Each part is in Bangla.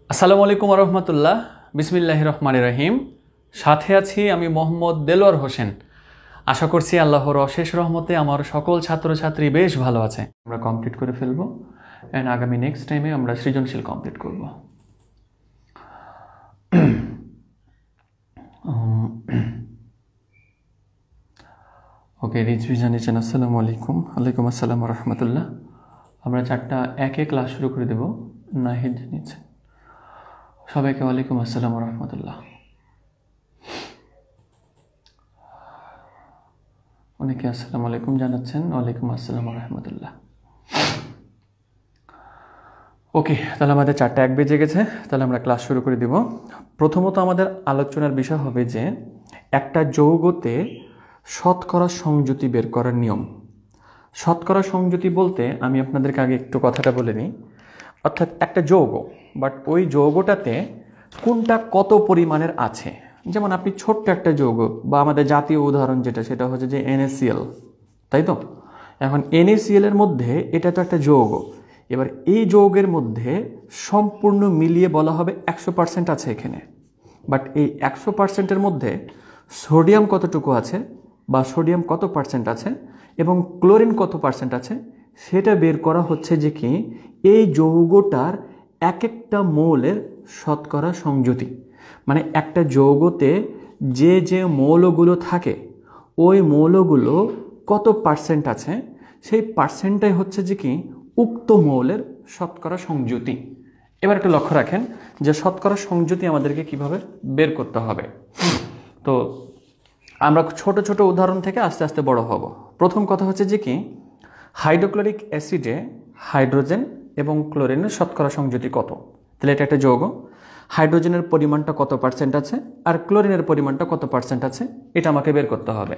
আসসালামু আলাইকুম রহমতুল্লাহ। বিসমিল্লাহির রহমানির রহিম। সাথে আছি আমি মোহাম্মদ দেলোয়ার হোসেন। আশা করছি আল্লাহর অশেষ রহমতে আমার সকল ছাত্রছাত্রী বেশ ভালো আছে। আমরা কমপ্লিট করে ফেলবো অ্যান্ড আগামী নেক্সট টাইমে আমরা সৃজনশীল কমপ্লিট করব। ওকে, রিজভি জানিয়েছেন আসসালামু আলাইকুম। ওয়ালাইকুম আসসালাম রহমতুল্লাহ। আমরা 4টা একে ক্লাস শুরু করে দেব। নাহিদ জানিয়েছেন সবাইকে ওয়ালাইকুম আসসালাম রহমতুল্লাহ। অনেকে আসসালামু আলাইকুম জানাচ্ছেন, ওয়ালাইকুম আসসালাম রহমতুল্লাহ। ওকে, তাহলে আমাদের 4টা 1 বেজে গেছে। তাহলে আমরা ক্লাস শুরু করে দিব। প্রথমত আমাদের আলোচনার বিষয় হবে যে একটা যৌগতে শতকরা সংযুতি বের করার নিয়ম। শতকরা সংযুতি বলতে আমি আপনাদেরকে আগে একটু কথাটা বলে নিই। অর্থাৎ একটা যৌগ, বাট ওই যৌগটাতে কোনটা কত পরিমাণের আছে। যেমন আপনি ছোট্ট একটা যৌগ বা আমাদের জাতীয় উদাহরণ যেটা, সেটা হচ্ছে যে NaCl, তাই তো? এখন NaCl এর মধ্যে এটা তো একটা যৌগ। এবার এই যৌগের মধ্যে সম্পূর্ণ মিলিয়ে বলা হবে 100% আছে এখানে। বাট এই 100%-এর মধ্যে সোডিয়াম কতটুকু আছে বা সোডিয়াম কত পার্সেন্ট আছে এবং ক্লোরিন কত পার্সেন্ট আছে সেটা বের করা হচ্ছে যে কি এই যৌগটার এক একটা মৌলের শতকরা সংযুতি। মানে একটা যৌগতে যে যে মৌলগুলো থাকে ওই মৌলগুলো কত পার্সেন্ট আছে সেই পার্সেন্টটাই হচ্ছে যে কি উক্ত মৌলের শতকরা সংযুতি। এবার একটু লক্ষ্য রাখেন যে শতকরা সংযুতি আমাদেরকে কিভাবে বের করতে হবে। তো আমরা ছোট ছোট উদাহরণ থেকে আস্তে আস্তে বড় হব। প্রথম কথা হচ্ছে যে কি হাইড্রোক্লোরিক অ্যাসিডে হাইড্রোজেন এবং ক্লোরিনের শতকরা সংযুতি কত। তাহলে এটা একটা যৌগ, হাইড্রোজেনের পরিমাণটা কত পার্সেন্ট আছে আর ক্লোরিনের পরিমাণটা কত পার্সেন্ট আছে এটা আমাকে বের করতে হবে।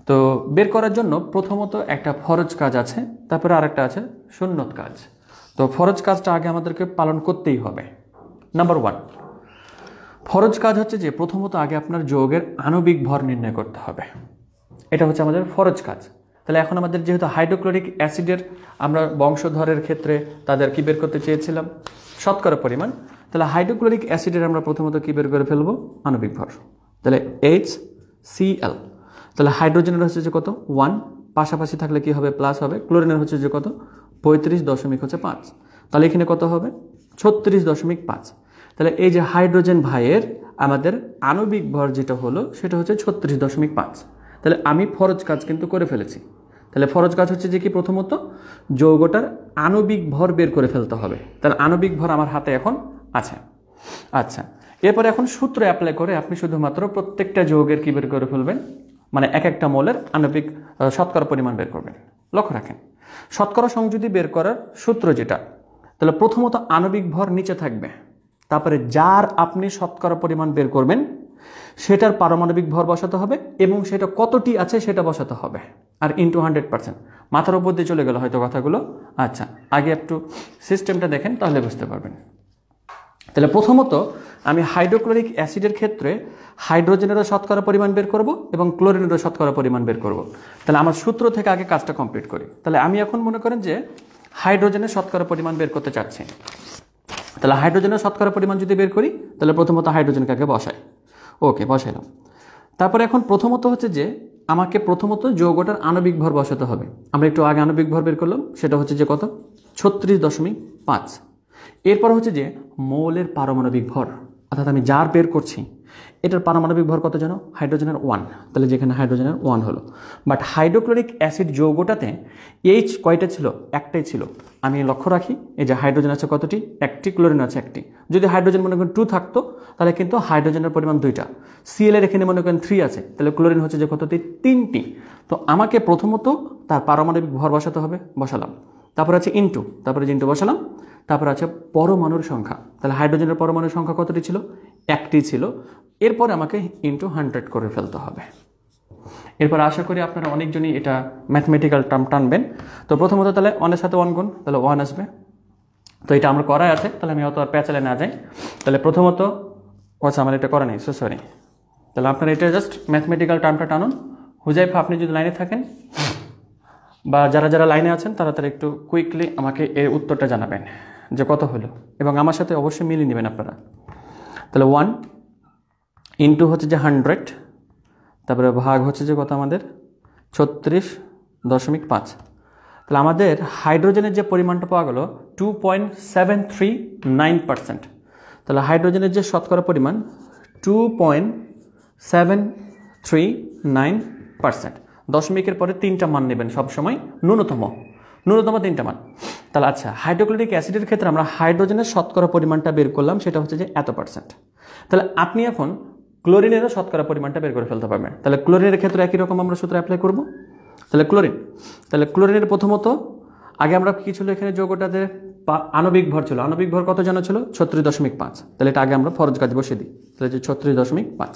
তো বের করার জন্য প্রথমত একটা ফরজ কাজ আছে, তারপরে আরেকটা আছে সুন্নত কাজ। তো ফরজ কাজটা আগে আমাদেরকে পালন করতেই হবে। নাম্বার 1, ফরজ কাজ হচ্ছে যে প্রথমত আগে আপনার যৌগের আণবিক ভর নির্ণয় করতে হবে। এটা হচ্ছে আমাদের ফরজ কাজ। তাহলে এখন আমাদের যেহেতু হাইড্রোক্লোরিক অ্যাসিডের আমরা বংশধরের ক্ষেত্রে তাদের কি বের করতে চেয়েছিলাম শতকরা পরিমাণ, তাহলে হাইড্রোক্লোরিক অ্যাসিডের আমরা প্রথমত কি বের করে ফেলবো আণবিক ভর। তাহলে HCl, তাহলে হাইড্রোজেনের হচ্ছে যে কত 1, পাশাপাশি থাকলে কি হবে প্লাস হবে। ক্লোরিনের হচ্ছে যে কত 35.5, তাহলে এখানে কত হবে 36.5। তাহলে এই যে হাইড্রোজেন ভাইয়ের আমাদের আণবিক ভর যেটা হলো সেটা হচ্ছে 36.5। তাহলে আমি ফরজ কাজ কিন্তু করে ফেলেছি। তাহলে ফরজ কাজ হচ্ছে যে কি প্রথমত যৌগটার আণবিক ভর বের করে ফেলতে হবে। তাহলে আণবিক ভর আমার হাতে এখন আছে। আচ্ছা, এরপরে এখন সূত্র অ্যাপ্লাই করে আপনি শুধুমাত্র প্রত্যেকটা যৌগের কি বের করে ফেলবেন, মানে এক একটা মৌলের আণবিক শতকরা পরিমাণ বের করবেন। লক্ষ্য রাখেন শতকরা সংযুতি বের করার সূত্র যেটা, তাহলে প্রথমত আণবিক ভর নিচে থাকবে, তারপরে যার আপনি শতকরা পরিমাণ বের করবেন সেটার পারমাণবিক ভর বসাতে হবে এবং সেটা কতটি আছে সেটা বসাতে হবে, আর ইনটু 100%। মাথার উপর দিয়ে চলে গেল হয়তো কথাগুলো। আচ্ছা, আগে একটু সিস্টেমটা দেখেন তাহলে বুঝতে পারবেন। তাহলে প্রথমত আমি হাইড্রোক্লোরিক অ্যাসিডের ক্ষেত্রে হাইড্রোজেনেরও শতকরা পরিমাণ বের করব এবং ক্লোরিনেরও শতকরা পরিমাণ বের করব। তাহলে আমার সূত্র থেকে আগে কাজটা কমপ্লিট করি। তাহলে আমি এখন মনে করেন যে হাইড্রোজেনের শতকরা পরিমাণ বের করতে চাচ্ছি। তাহলে হাইড্রোজেনের শতকরা পরিমাণ যদি বের করি তাহলে প্রথমত হাইড্রোজেনকে আগে বসাই। ওকে, বসাইলাম। তারপরে এখন প্রথমত হচ্ছে যে আমাকে প্রথমত যৌগটার আণবিক ভর বসাতে হবে। আমরা একটু আগে আণবিক ভর বের করলাম, সেটা হচ্ছে যে কত 36.5। এরপর হচ্ছে যে মৌলের পারমাণবিক ভর, অর্থাৎ আমি যার বের করছি এটার পারমাণবিক ভর কত জানো হাইড্রোজেনের 1, তাহলে যেখানে হাইড্রোজেনের 1 হলো। বাট হাইড্রোক্লোরিক অ্যাসিড যৌগটাতে H কয়টা ছিল একটাই ছিল। আমি লক্ষ্য রাখি এই যে হাইড্রোজেন আছে কতটি একটি, ক্লোরিন আছে একটি। যদি হাইড্রোজেন মনে করেন 2 থাকতো তাহলে কিন্তু হাইড্রোজেনের পরিমাণ 2টা, Cl এর এখানে মনে করেন 3 আছে, তাহলে ক্লোরিন হচ্ছে যে কতটি 3টি। তো আমাকে প্রথমত তার পারমাণবিক ভর বসাতে হবে, বসালাম। তারপর আছে ইনটু, তারপরে ইনটু বসালাম। তারপর আছে পরমাণুর সংখ্যা, তাহলে হাইড্রোজেনের পরমাণুর সংখ্যা কতটি ছিল একটি ছিল। এরপর আমাকে ইনটু 100 করে ফেলতে হবে। এরপর আশা করি আপনারা অনেকজনই এটা ম্যাথমেটিক্যাল টার্ম টানবেন। তো প্রথমত তাহলে 1 এর সাথে 1 গুণ, তাহলে 1 আসবে। তো এটা আমার করাই আছে, তাহলে আমি অত আর প্যাচালে না যাই। তাহলে প্রথমত আচ্ছা আমার এটা করা নেই, সরি। তাহলে আপনারা এটা জাস্ট ম্যাথমেটিক্যাল টার্মটা টানুন। হুজাইফা আপনি যদি লাইনে থাকেন বা যারা যারা লাইনে আছেন তারা একটু কুইকলি আমাকে এর উত্তরটা জানাবেন। যে কত হলো, এবং আমার সাথে অবশ্যই মিলিয়ে নেবেন আপনারা। তাহলে 1 ইন্টু হচ্ছে যে 100, তারপরে ভাগ হচ্ছে যে কত আমাদের 36.5। তাহলে আমাদের হাইড্রোজেনের যে পরিমাণটা পাওয়া গেল 2.739%। তাহলে হাইড্রোজেনের যে শতকরা পরিমাণ 2.739%। দশমিকের পরে 3টা মান নেবেন সবসময়, ন্যূনতম 3টা মান। তাহলে আচ্ছা, হাইড্রোক্লোরিক অ্যাসিডের ক্ষেত্রে আমরা হাইড্রোজেনের শতকরা পরিমাণটা বের করলাম, সেটা হচ্ছে যে এত %। তাহলে আপনি এখন ক্লোরিনেরও শতকরা পরিমাণটা বের করে ফেলতে পারবেন। তাহলে ক্লোরিনের ক্ষেত্রে একই রকম আমরা সূত্র অ্যাপ্লাই করব। তাহলে ক্লোরিনের প্রথমত আগে আমরা কি ছিল, এখানে যৌগটাতে আণবিক ভর ছিল, আণবিক ভর কত জানা ছিল 36.5। তাহলে এটা আগে আমরা ফরজ কাজ বসিয়ে দিই, তাহলে যে 36.5।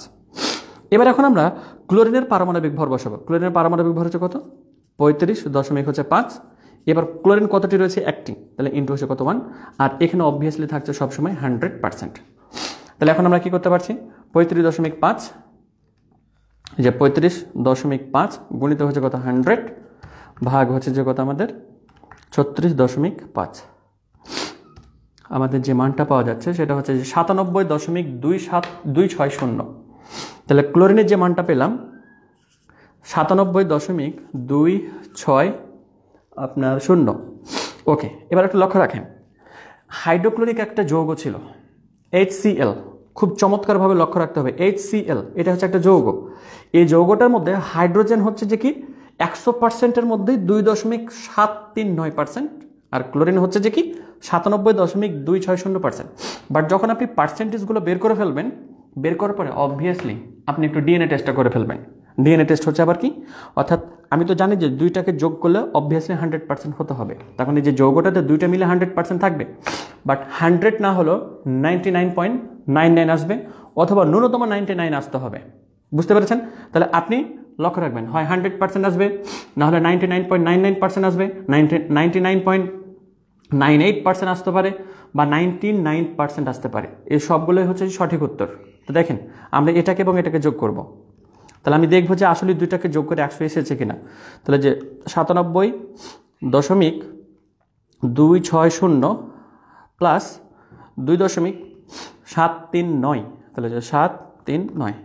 এবার এখন আমরা ক্লোরিনের পারমাণবিক ভর বসাবো। ক্লোরিনের পারমাণবিক ভর হচ্ছে কত 35.5। এবার ক্লোরিন কতটি রয়েছে, একটি, তাহলে ইন্টু হচ্ছে কত 1, আর এখানে অবভিয়াসলি থাকছে সবসময় 100%। তাহলে এখন আমরা কি করতে পারছি, 35.5 যে 35.5 গুণিত হচ্ছে কত 100 ভাগ হচ্ছে যে কত আমাদের 36.5। আমাদের যে মানটা পাওয়া যাচ্ছে সেটা হচ্ছে যে 97.26260। তাহলে ক্লোরিনের যে মানটা পেলাম 97.26 আপনার 0। ওকে, এবার একটু লক্ষ্য রাখেন, হাইড্রোক্লোরিক একটা যৌগ ছিল HCl, খুব চমৎকারভাবে লক্ষ্য রাখতে হবে। HCl এটা হচ্ছে একটা যৌগ, এই যৌগটার মধ্যে হাইড্রোজেন হচ্ছে যে কি 100%-এর মধ্যে 2.739%, আর ক্লোরিন হচ্ছে যে কি 97.260%। বাট যখন আপনি পার্সেন্টেজগুলো বের করে ফেলবেন, বের করার পরে অবভিয়াসলি আপনি একটু ডিএনএ টেস্টটা করে ফেলবেন। ডিএনএ টেস্ট হচ্ছে আবার কি, অর্থাৎ আমি তো জানি যে দুইটাকে যোগ করলে অবভিয়াসলি 100% হতে হবে, তখন এই যে যৌগটাতে দুইটা মিলে 100% থাকবে, বাট 100 না হলেও 99.99 আসবে, অথবা ন্যূনতম 99 আসতে হবে। বুঝতে পেরেছেন? তাহলে আপনি লক্ষ্য রাখবেন, হয় 100% আসবে, না হলে 99.99% আসবে, 99.98% আসতে পারে, বা 99% আসতে পারে। এই সবগুলোই হচ্ছে সঠিক উত্তর। তো দেখেন, আমরা এটাকে এবং এটাকে যোগ করব। তাহলে আমি দেখবো যে আসলে দুইটাকে যোগ করে 100 এসেছে কিনা। তাহলে যে 97.260 প্লাস 2.739, তাহলে যে 739,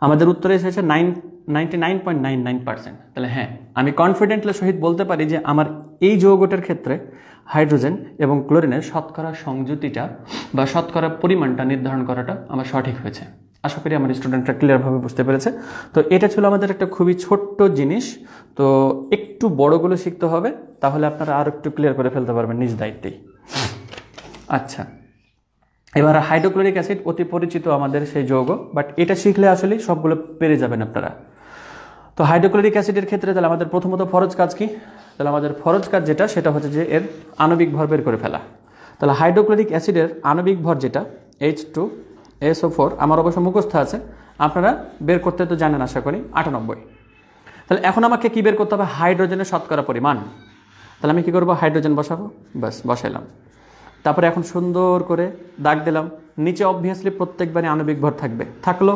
আমাদের উত্তরে এসেছে 99.99%। তাহলে হ্যাঁ, আমি কনফিডেন্টলি সহিত বলতে পারি যে আমার এই যৌগটার ক্ষেত্রে হাইড্রোজেন এবং ক্লোরিনের শতকরা সংযুতিটা বা শতকরা পরিমাণটা নির্ধারণ করাটা আমার সঠিক হয়েছে। আশা করি আমার স্টুডেন্টরা ক্লিয়ারভাবে বুঝতে পেরেছে। তো এটা ছিল আমাদের একটা খুবই ছোট্ট জিনিস, তো একটু বড়গুলো শিখতে হবে, তাহলে আপনারা আরও একটু ক্লিয়ার করে ফেলতে পারবেন নিজ দায়িত্বেই। আচ্ছা, এবার হাইড্রোক্লোরিক অ্যাসিড অতি পরিচিত আমাদের সেই যৌগ, বাট এটা শিখলে আসলে সবগুলো পেরে যাবেন আপনারা। তো হাইড্রোক্লোরিক অ্যাসিডের ক্ষেত্রে তাহলে আমাদের প্রথমত ফরজ কাজ কি, তাহলে আমাদের ফরজ কাজ যেটা সেটা হচ্ছে যে এর আণবিক ভর বের করে ফেলা। তাহলে হাইড্রোক্লোরিক অ্যাসিডের আণবিক ভর যেটা H2SO4, আমার অবশ্য মুখস্থ আছে, আপনারা বের করতে তো জানেন আশা করি 98। তাহলে এখন আমাকে কি বের করতে হবে, হাইড্রোজেনের শতকরা পরিমাণ। তাহলে আমি কি করব, হাইড্রোজেন বসাবো, বাস বসাইলাম। তারপরে এখন সুন্দর করে দাগ দিলাম, নিচে অবভিয়াসলি প্রত্যেকবারই আণবিক ভর থাকলো।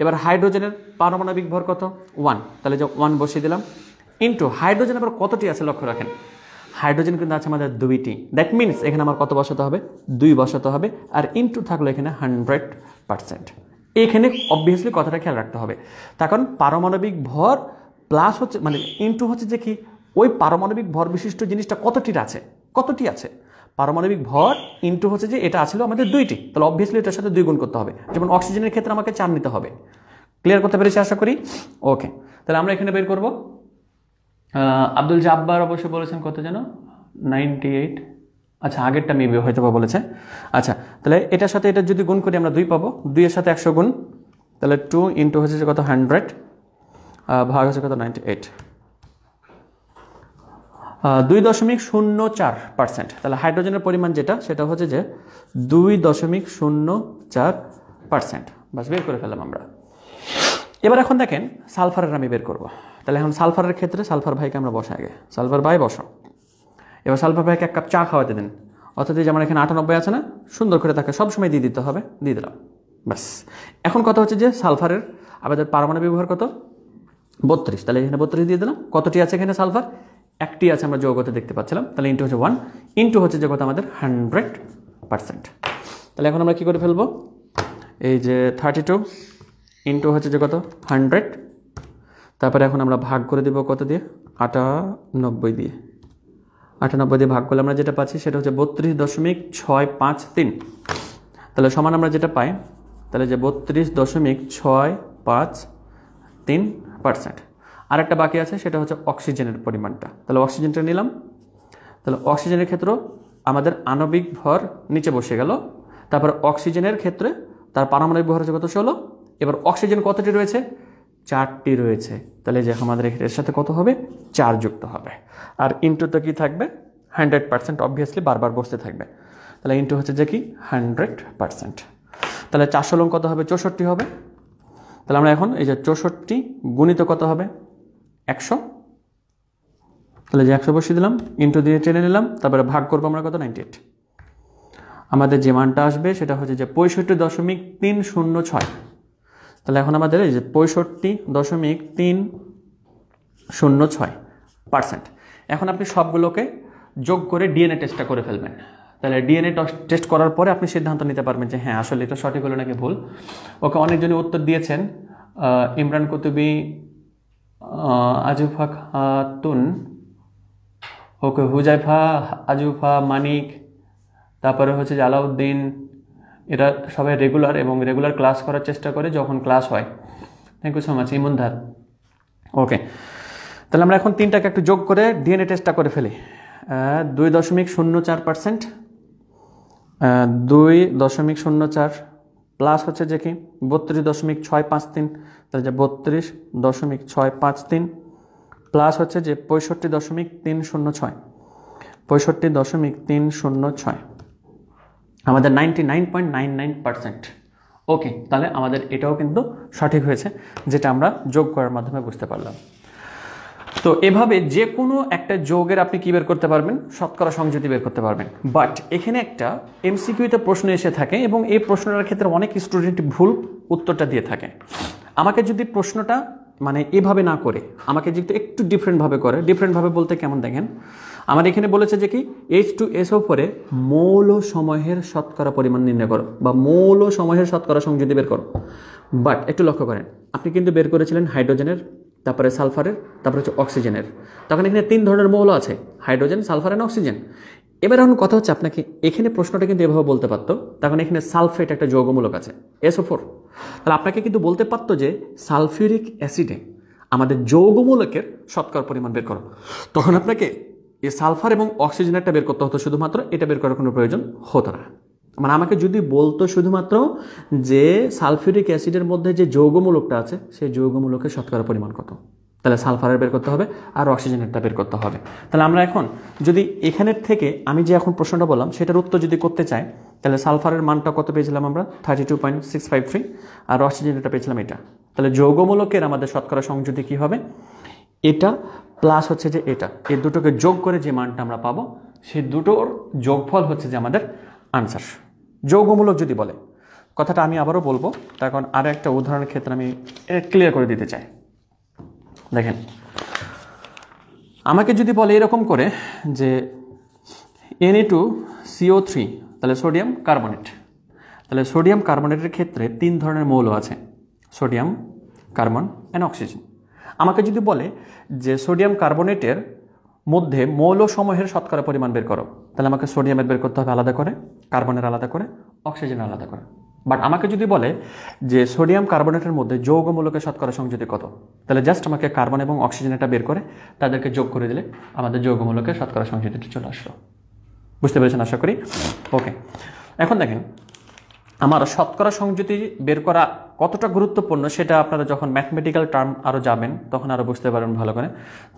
এবার হাইড্রোজেনের পারমাণবিক ভর কত 1, তাহলে যে 1 বসিয়ে দিলাম, ইন্টু হাইড্রোজেন আবার কতটি আছে লক্ষ্য রাখেন, হাইড্রোজেন কিন্তু আছে আমাদের 2টি, দ্যাট মিনস এখানে আমার কত বসাতে হবে, 2 বসাতে হবে, আর ইন্টু থাকলো এখানে 100%। এখানে অবভিয়াসলি কথাটা খেয়াল রাখতে হবে, তখন পারমাণবিক ভর প্লাস হচ্ছে মানে ইন্টু হচ্ছে যে কি ওই পারমাণবিক ভর বিশিষ্ট জিনিসটা কতটি আছে, পারমাণবিক ভর ইন্টু হচ্ছে যে এটা আছিল আমাদের 2টি, তাহলে অবভিয়াসলি এটার সাথে 2 গুণ করতে হবে। যেমন অক্সিজেনের ক্ষেত্রে আমাকে 4 নিতে হবে। ক্লিয়ার করতে পেরেছি আশা করি? ওকে, তাহলে আমরা এখানে বের করব। আব্দুল জাব্বার অবশ্যই বলেছেন কত যেন 98, আচ্ছা আগেরটা মেবি হয়তো বা বলেছে। আচ্ছা, তাহলে এটার সাথে এটা যদি গুণ করি আমরা 2 পাবো, 2 এর সাথে 100 গুণ, তাহলে 2 ইন্টু হচ্ছে যে কত 100 ভাগ হচ্ছে কত 98, 2.04%। তাহলে হাইড্রোজেনের পরিমাণ যেটা সেটা হচ্ছে যে 2.04%। বাস বের করে ফেললাম আমরা। এবার এখন দেখেন সালফারের আমি বের করব। তাহলে এখন সালফারের ক্ষেত্রে সালফার ভাইকে আমরা বসাই আগে, সালফার ভাই বসো। এবার সালফার ভাইকে 1 কাপ চা খাওয়াতে দেন, অর্থাৎ যে আমার এখানে 98 আছে না, সুন্দর করে তাকে সবসময় দিয়ে দিতে হবে, দিয়ে দিলাম। ব্যাস, এখন কথা হচ্ছে যে সালফারের আমাদের পারমাণবিক ভর কত 32, তাহলে এখানে 32 দিয়ে দিলাম। কতটি আছে এখানে সালফার, একটি আছে আমরা যৌগতে দেখতে পাচ্ছিলাম, তাহলে ইন্টু হচ্ছে 1 ইন্টু হচ্ছে যে কত আমাদের 100%। তাহলে এখন আমরা কী করে ফেলবো, এই যে 32 ইন্টু হচ্ছে যে কত 100, তারপরে এখন আমরা ভাগ করে দেব কত দিয়ে, 98 দিয়ে। 98 দিয়ে ভাগ করলে আমরা যেটা পাচ্ছি সেটা হচ্ছে 32.653। তাহলে সমান আমরা যেটা পাই, তাহলে যে 32.653%। আর একটা বাকি আছে সেটা হচ্ছে অক্সিজেনের পরিমাণটা। তাহলে অক্সিজেনটা নিলাম। তাহলে অক্সিজেনের ক্ষেত্রে আমাদের আণবিক ভর নিচে বসে গেল, তারপর অক্সিজেনের ক্ষেত্রে তার পারমাণবিক ভর হচ্ছে কত 16। এবার অক্সিজেন কতটি রয়েছে, 4টি রয়েছে। তাহলে যে আমাদের এর সাথে কত হবে, 4 যুক্ত হবে। আর ইন্টু তো কি থাকবে, 100%, অবভিয়াসলি বারবার বসতে থাকবে। তাহলে ইন্টু হচ্ছে যে কি 100%। তাহলে 4 লং কত হবে, 64 হবে। তাহলে আমরা এখন এই যে 64 গুণিত কত হবে, 100। তাহলে যে 100 বসিয়ে দিলাম, ইন্টু দিয়ে টেনে নিলাম, তারপরে ভাগ করবো আমরা কত 98। আমাদের যে মানটা আসবে সেটা হচ্ছে যে 65.306। তাহলে এখন আমাদের এই যে 65.306%। এখন আপনি সবগুলোকে যোগ করে ডিএনএ টেস্টটা করে ফেলবেন। তাহলে ডিএনএ টেস্ট করার পরে আপনি সিদ্ধান্ত নিতে পারবেন যে হ্যাঁ আসলে এটা সঠিক হলো নাকি ভুল। ওকে, অনেকজনই উত্তর দিয়েছেন, ইমরান কুতুবি, আজুফা খাতুন, ওকে, হুজাইফা, আজুফা, মানিক, তারপরে হচ্ছে যে আলাউদ্দিন, এরা সবাই রেগুলার এবং রেগুলার ক্লাস করার চেষ্টা করে যখন ক্লাস হয়। থ্যাংক ইউ সো মাচ ইমনধার। ওকে, তাহলে আমরা এখন তিনটাকে একটু যোগ করে ডিএনএ টেস্টটা করে ফেলি। 2.04%, 2.04 প্লাস হচ্ছে যে কি 32.653। তাহলে যে 32.653 প্লাস হচ্ছে যে 65.306, 65.306, আমাদের 99.99%। ওকে, তাহলে আমাদের এটাও কিন্তু সঠিক হয়েছে, যেটা আমরা যোগ করার মাধ্যমে বুঝতে পারলাম। তো এভাবে যে কোনো একটা যোগের আপনি কী বের করতে পারবেন, শতকরা সংযুতি বের করতে পারবেন। বাট এখানে একটা এমসিকিউতে প্রশ্ন এসে থাকে এবং এই প্রশ্নটার ক্ষেত্রে অনেক স্টুডেন্ট ভুল উত্তরটা দিয়ে থাকে। আমাকে যদি প্রশ্নটা মানে এভাবে না করে আমাকে যদি একটু ডিফারেন্টভাবে করে, ডিফারেন্টভাবে বলতে কেমন দেখেন, আমার এখানে বলেছে যে কি H2SO4 মৌল সমূহের শতকরা পরিমাণ নির্ণয় করো বা মৌল সমূহের শতকরা সংযুতি বের করো। বাট একটু লক্ষ্য করেন, আপনি কিন্তু বের করেছিলেন হাইড্রোজেনের, তারপরে সালফারের, তারপরে হচ্ছে অক্সিজেনের। তখন এখানে 3 ধরনের মৌল আছে, হাইড্রোজেন, সালফার এন্ড অক্সিজেন। এবার এখন কথা হচ্ছে আপনাকে এখানে প্রশ্নটা কিন্তু এভাবে বলতে পারতো, তখন এখানে সালফেট একটা যৌগমূলক আছে SO4, তাহলে আপনাকে কিন্তু বলতে পারতো যে সালফিউরিক অ্যাসিডে আমাদের যৌগমূলকের শতকরা পরিমাণ বের করো। তখন আপনাকে এই সালফার এবং অক্সিজেনটা বের করতে হতো শুধুমাত্র, এটা বের করার কোনো প্রয়োজন হতো না। মানে আমাকে যদি বলতো শুধুমাত্র যে সালফিউরিক অ্যাসিডের মধ্যে যে যৌগমূলকটা আছে সেই যৌগমূলকের শতকরা পরিমাণ কত, তাহলে সালফারের বের করতে হবে আর অক্সিজেনেরটা বের করতে হবে। তাহলে আমরা এখন যদি এখানের থেকে আমি যে এখন প্রশ্নটা বললাম সেটার উত্তর যদি করতে চাই, তাহলে সালফারের মানটা কত পেয়েছিলাম আমরা 32.653 আর অক্সিজেনেরটা পেয়েছিলাম এটা। তাহলে যৌগমূলকের আমাদের শতকরা সংযুতি কী হবে, এটা প্লাস হচ্ছে যে এটা, এই দুটোকে যোগ করে যে মানটা আমরা পাবো সেই দুটোর যোগফল হচ্ছে যে আমাদের আনসার। যৌগমূলক যদি বলে, কথাটা আমি আবারও বলবো, তখন আরও একটা উদাহরণের ক্ষেত্রে আমি ক্লিয়ার করে দিতে চাই। দেখেন, আমাকে যদি বলে এরকম করে যে Na2CO3, তাহলে সোডিয়াম কার্বনেট। তাহলে সোডিয়াম কার্বনেটের ক্ষেত্রে 3 ধরনের মৌল আছে, সোডিয়াম, কার্বন অ্যান্ড অক্সিজেন। আমাকে যদি বলে যে সোডিয়াম কার্বনেটের মধ্যে মৌলসমূহের শতকরা পরিমাণ বের করো, তাহলে আমাকে সোডিয়ামের বের করতে হবে আলাদা করে, কার্বনের আলাদা করে, অক্সিজেনের আলাদা করে। বাট আমাকে যদি বলে যে সোডিয়াম কার্বনেটের মধ্যে যৌগমূলকের শতকরা সংযুতি কত, তাহলে জাস্ট আমাকে কার্বন এবং অক্সিজেনটা বের করে তাদেরকে যোগ করে দিলে আমাদের যৌগমূলকের শতকরা সংযুতিটা চলে আসলো। বুঝতে পেরেছেন আশা করি। ওকে, এখন দেখেন আমার শতকরা সংযুতি বের করা কতটা গুরুত্বপূর্ণ সেটা আপনারা যখন ম্যাথমেটিক্যাল টার্ম আরও যাবেন তখন আরও বুঝতে পারবেন ভালো করে।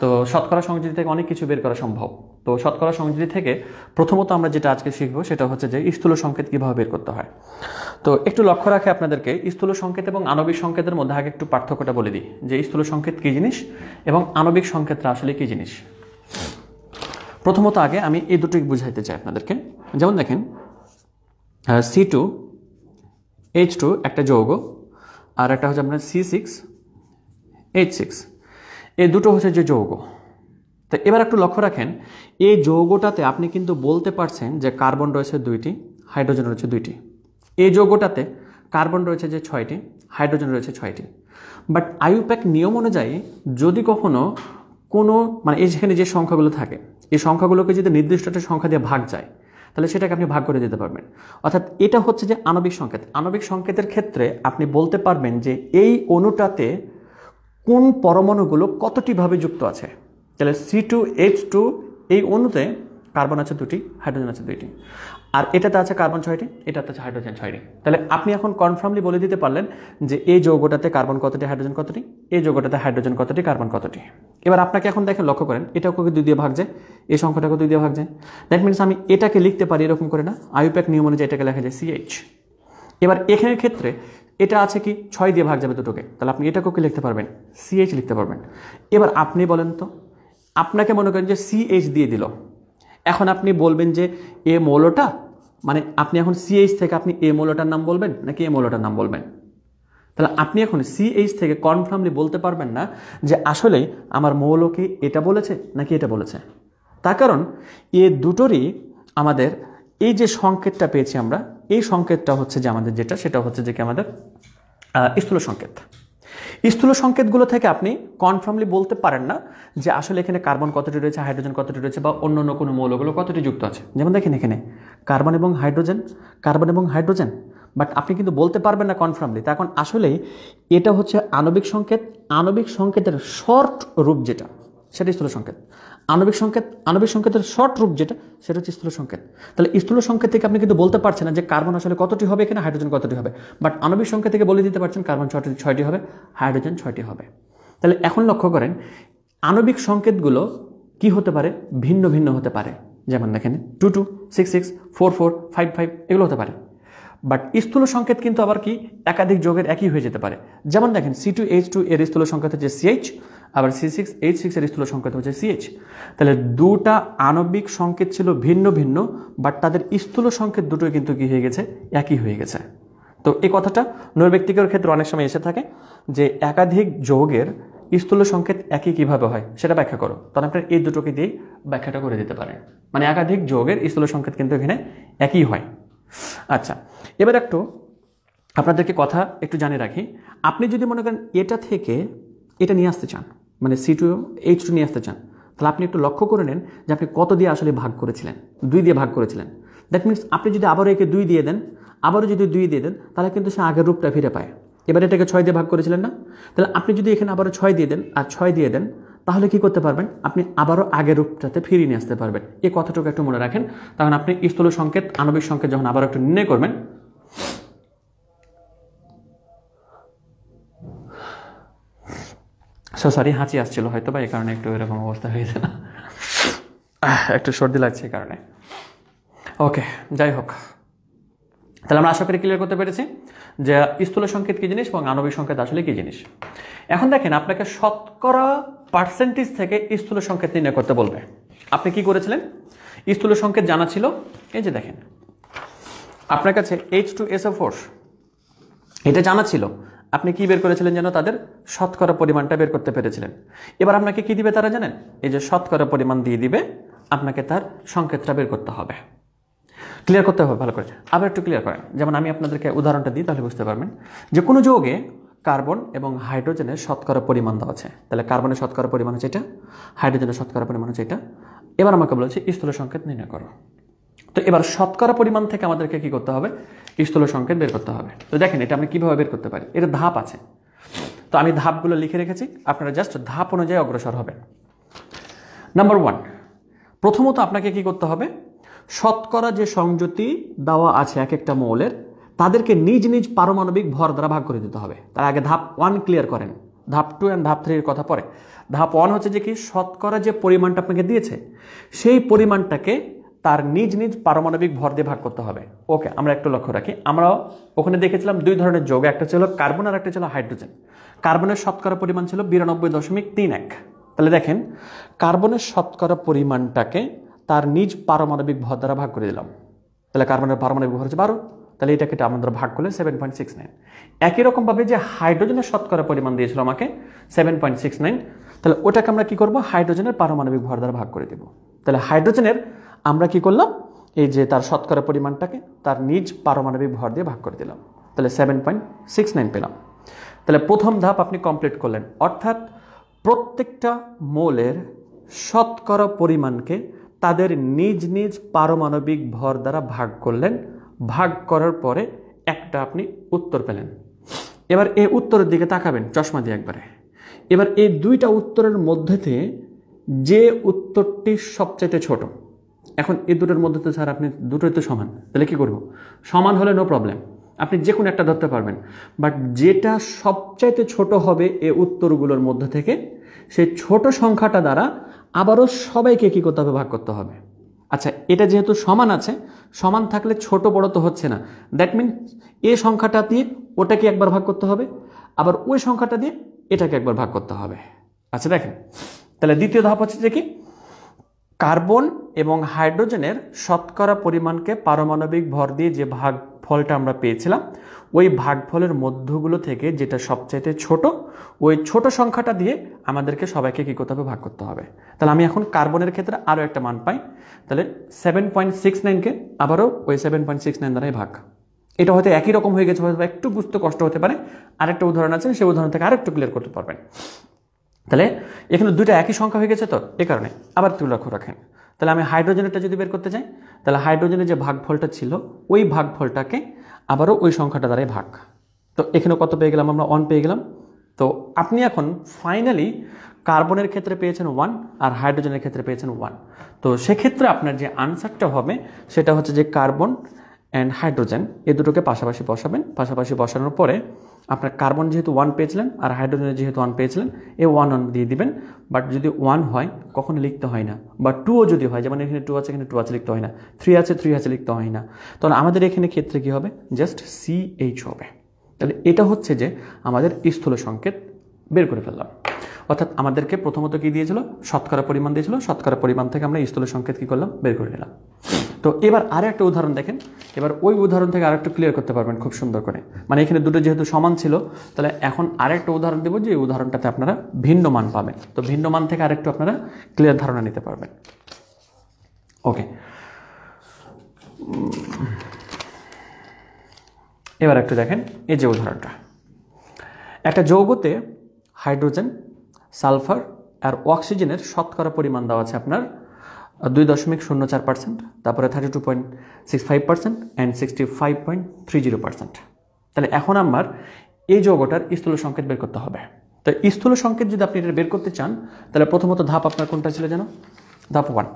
তো শতকরা সংযুতি থেকে অনেক কিছু বের করা সম্ভব। তো শতকরা সংযুতি থেকে প্রথমত আমরা যেটা আজকে শিখবো সেটা হচ্ছে যে স্থূল সংকেত কীভাবে বের করতে হয়। তো একটু লক্ষ্য রাখে আপনাদেরকে স্থূল সংকেত এবং আণবিক সংকেতের মধ্যে আগে একটু পার্থক্যটা বলে দিই যে স্থূল সংকেত কী জিনিস এবং আণবিক সংকেতটা আসলে কী জিনিস। প্রথমত আগে আমি এই দুটোই বুঝাইতে চাই আপনাদেরকে। যেমন দেখেন C2H2 একটা যৌগ, আর একটা হচ্ছে আপনার C6H6, এই দুটো হচ্ছে যে যৌগ। তো এবার একটু লক্ষ্য রাখেন, এই যৌগটাতে আপনি কিন্তু বলতে পারছেন যে কার্বন রয়েছে 2টি, হাইড্রোজেন রয়েছে 2টি। এই যৌগটাতে কার্বন রয়েছে যে 6টি, হাইড্রোজেন রয়েছে 6টি। বাট আইইউপ্যাক নিয়ম অনুযায়ী যদি কখনো কোনো মানে যেখানে যে সংখ্যাগুলো থাকে, এই সংখ্যাগুলোকে যদি নির্দিষ্ট একটা সংখ্যা দিয়ে ভাগ যায়, তাহলে সেটাকে আপনি ভাগ করে দিতে পারবেন। অর্থাৎ এটা হচ্ছে যে আণবিক সংকেত। আণবিক সংকেতের ক্ষেত্রে আপনি বলতে পারবেন যে এই অণুটাতে কোন পরমাণুগুলো কতটিভাবে যুক্ত আছে। তাহলে C2H2 এই অণুতে কার্বন আছে 2টি, হাইড্রোজেন আছে 2টি, আর এটাতে আছে কার্বন 6টি, এটাতে আছে হাইড্রোজেন 6টি। তাহলে আপনি এখন কনফার্মলি বলে দিতে পারলেন যে এই যৌগটাতে কার্বন কতটি, হাইড্রোজেন কতটি, এই যৌগটাতে হাইড্রোজেন কতটি, কার্বন কতটি। এবার আপনাকে এখন দেখেন, লক্ষ্য করেন, এটাকে 2 দিয়ে ভাগ যায়, এই সংখ্যাটাকে 2 দিয়ে ভাগ যায়। দ্যাট মিনস আমি এটাকে লিখতে পারি এরকম করে না, আইইউপ্যাক নিয়ম অনুযায়ী এটাকে লেখা যায় CH। এবার এখানের ক্ষেত্রে এটা আছে কি 6 দিয়ে ভাগ যাবে দুটোকে, তাহলে আপনি এটাকেও কি লিখতে পারবেন, CH লিখতে পারবেন। এবার আপনি বলেন তো, আপনাকে মনে করেন যে CH দিয়ে দিল, এখন আপনি বলবেন যে এ মৌলটা, মানে আপনি এখন CH থেকে আপনি এ মৌলটার নাম বলবেন নাকি এ মৌলটার নাম বলবেন? তাহলে আপনি এখন CH থেকে কনফার্মলি বলতে পারবেন না যে আসলে আমার মৌলকে এটা বলেছে নাকি এটা বলেছে। তার কারণ এ দুটোরই আমাদের এই যে সংকেতটা পেয়েছি আমরা, এই সংকেতটা হচ্ছে যে আমাদের যেটা, সেটা হচ্ছে যে কি আমাদের স্থূল সংকেত। স্থূল সংকেতগুলো থেকে আপনি কনফার্মলি বলতে পারেন না যে আসলে এখানে কার্বন কতটি রয়েছে, হাইড্রোজেন কতটি রয়েছে, বা অন্য অন্য কোনো মৌলগুলো কতটি যুক্ত আছে। যেমন দেখেন এখানে কার্বন এবং হাইড্রোজেন, কার্বন এবং হাইড্রোজেন, বাট আপনি কিন্তু বলতে পারবেন না কনফার্মলি। তখন আসলে এটা হচ্ছে আণবিক সংকেত। আণবিক সংকেতের শর্ট রূপ যেটা, সেটা স্থূল সংকেত। আণবিক সংকেতের শর্ট রূপ যেটা, সেটা হচ্ছে স্থূল সংকেত। তাহলে স্থূল সংকেত থেকে আপনি কিন্তু বলতে পারছেন না যে কার্বন আসলে কতটি হবে, এখানে হাইড্রোজেন কতটি হবে, বাট আণবিক সংকেত থেকে বলে দিতে পারছেন কার্বন 6টি হবে, হাইড্রোজেন 6টি হবে। তাহলে এখন লক্ষ্য করেন, আণবিক সংকেতগুলো কি হতে পারে, ভিন্ন ভিন্ন হতে পারে। যেমন দেখেন 2 2, 6 6, 4 4, 5 5 এগুলো হতে পারে। বাট স্থূল সংকেত কিন্তু আবার কি একাধিক যৌগের একই হয়ে যেতে পারে। যেমন দেখেন C2H2 এর স্থূল সংকেত হচ্ছে CH, আবার C6H6 এর স্থূল সংকেত হচ্ছে CH। তাহলে দুটা আণবিক সংকেত ছিল ভিন্ন ভিন্ন, বাট তাদের স্থূল সংকেত দুটোই কিন্তু কি হয়ে গেছে, একই হয়ে গেছে। তো এই কথাটা নৈর্ব্যক্তিকের ক্ষেত্রে অনেক সময় এসে থাকে যে একাধিক যৌগের স্থূল সংকেত একই কিভাবে হয় সেটা ব্যাখ্যা করো, তখন আপনার এই দুটোকে দিয়ে ব্যাখ্যাটা করে দিতে পারেন। মানে একাধিক যৌগের স্থূল সংকেত কিন্তু এখানে একই হয়। আচ্ছা, এবার একটু আপনাদেরকে কথা একটু জানিয়ে রাখি। আপনি যদি মনে করেন এটা থেকে এটা নিয়ে আসতে চান, মানে C2H2 নিয়ে আসতে চান, তাহলে আপনি একটু লক্ষ্য করে নেন যে আপনি কত দিয়ে আসলে ভাগ করেছিলেন, 2 দিয়ে ভাগ করেছিলেন। দ্যাট মিনস আপনি যদি আবারও একে 2 দিয়ে দেন, আবারও যদি 2 দিয়ে দেন, তাহলে কিন্তু সে আগের রূপটা ফিরে পায়। এবার এটাকে 6 দিয়ে ভাগ করেছিলেন না, তাহলে আপনি যদি এখানে আবারও 6 দিয়ে দেন আর 6 দিয়ে দেন, তাহলে কি করতে পারবেন, আপনি আবারও আগের রূপটাতে ফিরিয়ে নিয়ে আসতে পারবেন। এই কথাটুকু একটু মনে রাখেন, তখন আপনি স্থূল সংকেত, আণবিক সংকেত যখন আবার একটু নির্ণয় করবেন, সরি হাঁচি আসছিল হয়তো বা, এই কারণে একটু এরকম অবস্থা হয়েছে, না একটু সর্দি লাগছে এই কারণে। ওকে, যাই হোক, তাহলে আমরা আশা করি ক্লিয়ার করতে পেরেছি যে স্থূল সংকেত কী জিনিস এবং আণবিক সংকেত আসলে কী জিনিস। এখন দেখেন, আপনাকে শতকরা পার্সেন্টেজ থেকে স্থূল সংকেত নির্ণয় করতে বলবে। আপনি কি করেছিলেন, স্থূল সংকেত জানা ছিল, এই যে দেখেন আপনার কাছে H2SO4 এটা জানা ছিল, আপনি কি বের করেছিলেন যেন, তাদের শতকরা পরিমাণটা বের করতে পেরেছিলেন। এবার আপনাকে কি দিবে তারা জানেন, এই যে শতকরা পরিমাণ দিয়ে দিবে, আপনাকে তার সংকেতটা বের করতে হবে। ক্লিয়ার করতে হবে ভালো করে। আবার একটু ক্লিয়ার করেন, যেমন আমি আপনাদেরকে উদাহরণটা দিই, তাহলে বুঝতে পারবেন যে কোনো যৌগে কার্বন এবং হাইড্রোজেনের শতকরা পরিমাণ দেওয়া আছে। তাহলে কার্বনের শতকরা পরিমাণ হচ্ছে এটা, হাইড্রোজেনের শতকরা পরিমাণ হচ্ছে এটা। এবার আমাকে বলেছে স্থূল সংকেত নির্ণয় করো। তো এবার শতকরা পরিমাণ থেকে আমাদেরকে কি করতে হবে, স্থূল সংকেত বের করতে হবে। তো দেখেন এটা আমি কিভাবে বের করতে পারি, এটা ধাপ আছে। তো আমি ধাপগুলো লিখে রেখেছি, আপনারা জাস্ট ধাপ অনুযায়ী অগ্রসর হবেন। নাম্বার 1, প্রথমত আপনাকে কি করতে হবে, শতকরা যে সংযুতি দেওয়া আছে এক একটা মৌলের, তাদেরকে নিজ নিজ পারমাণবিক ভর দ্বারা ভাগ করে দিতে হবে। তার আগে ধাপ 1 ক্লিয়ার করেন, ধাপ 2 এবং ধাপ 3 এর কথা পরে। ধাপ 1 হচ্ছে যে কি, শতকরা যে পরিমাণটা আপনাকে দিয়েছে, সেই পরিমাণটাকে তার নিজ নিজ পারমাণবিক ভর দিয়ে ভাগ করতে হবে। ওকে, আমরা একটু লক্ষ্য রাখি, আমরা ওখানে দেখেছিলাম 2 ধরনের যৌগ, একটা ছিল কার্বন আর একটা ছিল হাইড্রোজেন। কার্বনের শতকরা পরিমাণ ছিল 92.31। তাহলে দেখেন, কার্বনের শতকরা পরিমাণটাকে তার নিজ পারমাণবিক ভর দ্বারা ভাগ করে দিলাম। তাহলে কার্বনের পারমাণবিক ভর হচ্ছে 12, তাহলে এটাকে আমাদের ভাগ করলে 7.69। একই রকমভাবে যে হাইড্রোজেনের শতকরা পরিমাণ দিয়েছিল আমাকে 7.69, তাহলে ওটাকে আমরা কি করব, হাইড্রোজেনের পারমাণবিক ভর দ্বারা ভাগ করে দেব। তাহলে হাইড্রোজেনের আমরা কি করলাম, এই যে তার শতকরা পরিমাণটাকে তার নিজ পারমাণবিক ভর দিয়ে ভাগ করে দিলাম। তাহলে 7.69 পেলাম। তাহলে প্রথম ধাপ আপনি কমপ্লিট করলেন, অর্থাৎ প্রত্যেকটা মোলের শতকরা পরিমাণকে তাদের নিজ নিজ পারমাণবিক ভর দ্বারা ভাগ করলেন। ভাগ করার পরে একটা আপনি উত্তর পেলেন। এবার এই উত্তরের দিকে তাকাবেন চশমা দিয়ে একবারে। এবার এই দুইটা উত্তরের মধ্যে যে উত্তরটি সবচাইতে ছোট, এখন এই দুটোর মধ্যে তো স্যার আপনি দুটোই তো সমান, তাহলে কি করব, সমান হলে নো প্রবলেম, আপনি যে কোনো একটা ধরতে পারবেন। বাট যেটা সবচাইতে ছোট হবে এই উত্তরগুলোর মধ্যে থেকে, সেই ছোট সংখ্যাটা দ্বারা আবারও সবাইকে কী করতে হবে, ভাগ করতে হবে। আচ্ছা, এটা যেহেতু সমান আছে, সমান থাকলে ছোট বড় তো হচ্ছে না, দ্যাট মিন এই সংখ্যাটা দিয়ে ওটাকে একবার ভাগ করতে হবে, আবার ওই সংখ্যাটা দিয়ে এটাকে একবার ভাগ করতে হবে। আচ্ছা দেখেন, তাহলে দ্বিতীয় ধাপ হচ্ছে যে কি, কার্বন এবং হাইড্রোজেনের শতকরা পরিমাণকে পারমাণবিক ভর দিয়ে যে ভাগফলটা আমরা পেয়েছিলাম, ওই ভাগফলের মধ্যগুলো থেকে যেটা সবচাইতে ছোট, ওই ছোট সংখ্যাটা দিয়ে আমাদেরকে সবাইকে কী করতে হবে, ভাগ করতে হবে। তাহলে আমি এখন কার্বনের ক্ষেত্রে আরও একটা মান পাই, তাহলে 7.69কে আবারও ওই 7.69 দ্বারাই ভাগ। এটা হয়তো একই রকম হয়ে গেছে, হয়তো একটু বুঝতে কষ্ট হতে পারে, আরেকটা উদাহরণ আছে, সেই উদাহরণ থেকে আরেকটু ক্লিয়ার করতে পারবেন। তাহলে এখানে দুটো একই সংখ্যা হয়ে গেছে, তো এ কারণে আবার তুলে লক্ষ্য রাখেন। তাহলে আমি হাইড্রোজেনেরটা যদি বের করতে চাই, তাহলে হাইড্রোজেনের যে ভাগফলটা ছিল, ওই ভাগফলটাকে আবারও ওই সংখ্যাটা দ্বারাই ভাগ। তো এখানে কত পেয়ে গেলাম, আমরা 1 পেয়ে গেলাম। তো আপনি এখন ফাইনালি কার্বনের ক্ষেত্রে পেয়েছেন 1 আর হাইড্রোজেনের ক্ষেত্রে পেয়েছেন 1। তো সেক্ষেত্রে আপনার যে আনসারটা হবে সেটা হচ্ছে যে কার্বন অ্যান্ড হাইড্রোজেন এই দুটোকে পাশাপাশি বসাবেন। পাশাপাশি বসানোর পরে আপনার কার্বন যেহেতু 1 পেয়েছিলেন আর হাইড্রোজেনের যেহেতু 1 পেয়েছিলেন, এই 1 দিয়ে দিবেন। বাট যদি 1 হয় কখনো লিখতে হয় না, বা 2ও যদি হয়, যেমন এখানে 2 আছে, এখানে 2 আছে লিখতে হয় না, 3 আছে 3 আছে লিখতে হয় না। তাহলে আমাদের এখানে ক্ষেত্রে কী হবে, জাস্ট CH হবে। তাহলে এটা হচ্ছে যে আমাদের স্থূল সংকেত বের করে ফেললাম। অর্থাৎ আমাদেরকে প্রথমত কী দিয়েছিল, শতকরা পরিমাণ দিয়েছিল, শতকরা পরিমাণ থেকে আমরা স্থূল সংকেত কী করলাম, বের করে নিলাম। তো এবার আরও একটা উদাহরণ দেখেন, এবার ওই উদাহরণ থেকে আরেকটু ক্লিয়ার করতে পারবেন খুব সুন্দর করে। মানে এখানে দুটো যেহেতু সমান ছিল, তাহলে এখন আরেকটা উদাহরণ দেবো, যে উদাহরণটাতে আপনারা ভিন্ন মান পাবেন। তো ভিন্ন মান থেকে আরেকটু আপনারা ক্লিয়ার ধারণা নিতে পারবেন। ওকে, এবার একটু দেখেন এই যে উদাহরণটা, একটা যৌগতে হাইড্রোজেন, সালফার আর অক্সিজেনের শতকরা পরিমাণ দেওয়া আছে আপনার 2.04%, তারপরে 32.65% অ্যান্ড 65.30%। তাহলে এখন আমার এই যৌগটার স্থূল সংকেত বের করতে হবে। তো স্থূল সংকেত যদি আপনি এটা বের করতে চান, তাহলে প্রথমত ধাপ আপনার কোনটা ছিল যেন, ধাপ 1,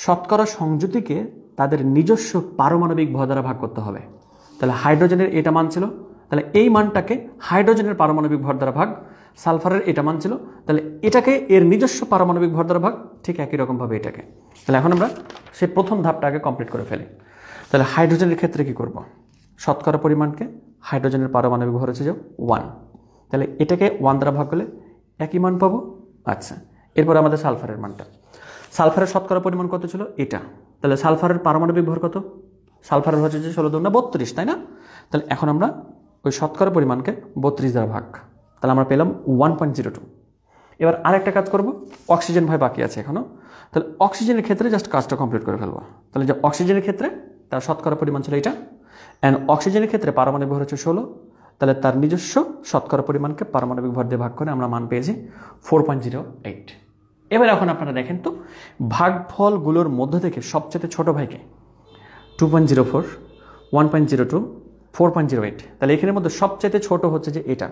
শতকরা সংযুতিকে তাদের নিজস্ব পারমাণবিক ভর দ্বারা ভাগ করতে হবে। তাহলে হাইড্রোজেনের এটা মান ছিল, তাহলে এই মানটাকে হাইড্রোজেনের পারমাণবিক ভর দ্বারা ভাগ, সালফারের এটা মান ছিল, তাহলে এটাকে এর নিজস্ব পারমাণবিক ভর দ্বারা ভাগ, ঠিক একই রকমভাবে এটাকে। তাহলে এখন আমরা সেই প্রথম ধাপটা আগে কমপ্লিট করে ফেলি। তাহলে হাইড্রোজেনের ক্ষেত্রে কি করব, শতকরা পরিমাণকে হাইড্রোজেনের পারমাণবিক ভর হচ্ছে যে 1, তাহলে এটাকে 1 দ্বারা ভাগ করলে একই মান পাবো। আচ্ছা, এরপর আমাদের সালফারের মানটা, সালফারের শতকরা পরিমাণ কত ছিল, এটা, তাহলে সালফারের পারমাণবিক ভর কত, সালফারের হচ্ছে যে 16×32, তাই না? তাহলে এখন আমরা ওই শতকরা পরিমাণকে 32 দ্বারা ভাগ, তাহলে আমরা পেলাম 1.02। এবার আরেকটা কাজ করব, অক্সিজেন ভাই বাকি আছে এখনও, তাহলে অক্সিজেনের ক্ষেত্রে জাস্ট কাজটা কমপ্লিট করে ফেলবো। তাহলে যে অক্সিজেনের ক্ষেত্রে তার শতকরা পরিমাণ ছিল এটা, অ্যান্ড অক্সিজেনের ক্ষেত্রে পারমাণবিক ভর হচ্ছে 16, তাহলে তার নিজস্ব শতকরা পরিমাণকে পারমাণবিক ভর দিয়ে ভাগ করে আমরা মান পেয়েছি 4.08। এবার এখন আপনারা দেখেন তো ভাগফলগুলোর মধ্য থেকে সবচেয়ে ছোট ভাইকে 2.04, 1.02, 4.08, তাহলে এখানের মধ্যে সবচেয়ে ছোট হচ্ছে যে এটা।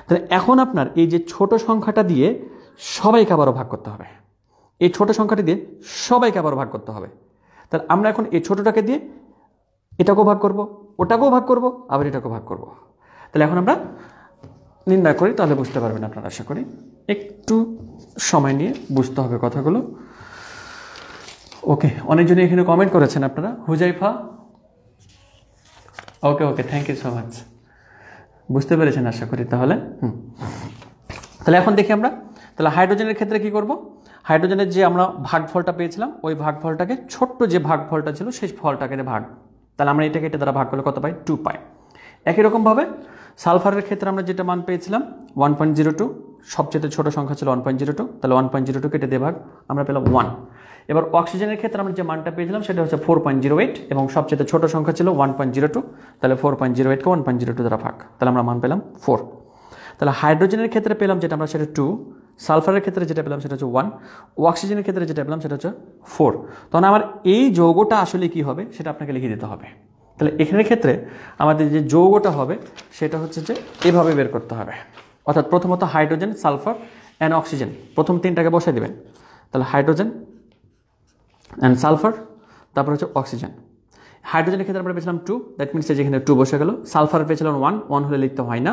তাহলে এখন আপনার এই যে ছোট সংখ্যাটা দিয়ে সবাইকে আবারও ভাগ করতে হবে, এই ছোট সংখ্যাটি দিয়ে সবাইকে আবারও ভাগ করতে হবে। তাহলে আমরা এখন এই ছোটটাকে দিয়ে এটাকেও ভাগ করব, ওটাকেও ভাগ করব, আবার এটাকেও ভাগ করব। তাহলে এখন আমরা নির্ণয় করি, তাহলে বুঝতে পারবেন আপনারা, আশা করি একটু সময় নিয়ে বুঝতে হবে কথাগুলো। ওকে, অনেকজনই এখানে কমেন্ট করেছেন আপনারা, হুজাইফা, ওকে ওকে, থ্যাংক ইউ সো মাচ, বুঝতে পেরেছেন আশা করি। তাহলে তাহলে এখন দেখি আমরা, তাহলে হাইড্রোজেনের ক্ষেত্রে কি করব, হাইড্রোজেনের যে আমরা ভাগফলটা পেয়েছিলাম, ওই ভাগফলটাকে ছোট্ট যে ভাগফলটা ছিল সেই ফলটাকে ভাগ, তাহলে আমরা এটাকে এটা দ্বারা ভাগ করলে কত পাই, 2 পাই। একই রকমভাবে সালফারের ক্ষেত্রে আমরা যেটা মান পেয়েছিলাম 1.02, সবচেয়ে ছোট সংখ্যা ছিল 1.02, তাহলে 1.02 কেটে দিয়ে ভাগ, আমরা পেলাম 1। এবার অক্সিজেনের ক্ষেত্রে আমরা যে মানটা পেয়েছিলাম সেটা হচ্ছে 4.08 এবং সবচেয়ে ছোট সংখ্যা ছিল 1.02, তাহলে 4.08কে 1.02 দ্বারা ভাগ, তাহলে আমরা মান পেলাম 4। তাহলে হাইড্রোজেনের ক্ষেত্রে পেলাম যেটা আমরা সেটা 2, সালফারের ক্ষেত্রে যেটা পেলাম সেটা হচ্ছে 1, অক্সিজেনের ক্ষেত্রে যেটা পেলাম সেটা হচ্ছে 4। তখন আমার এই যৌগটা আসলে কি হবে সেটা আপনাকে লিখে দিতে হবে। তাহলে এখানের ক্ষেত্রে আমাদের যে যৌগটা হবে সেটা হচ্ছে যে এভাবে বের করতে হবে, অর্থাৎ প্রথমত হাইড্রোজেন, সালফার অ্যান্ড অক্সিজেন, প্রথম তিনটাকে বসাই দেবেন। তাহলে হাইড্রোজেন অ্যান্ড সালফার, তারপর হচ্ছে অক্সিজেন। হাইড্রোজেনের ক্ষেত্রে আমরা পেয়েছিলাম 2, দ্যাট মিনস যেখানে 2 বসে গেল। সালফারের পেয়েছিলাম 1 হলে লিখতে হয় না।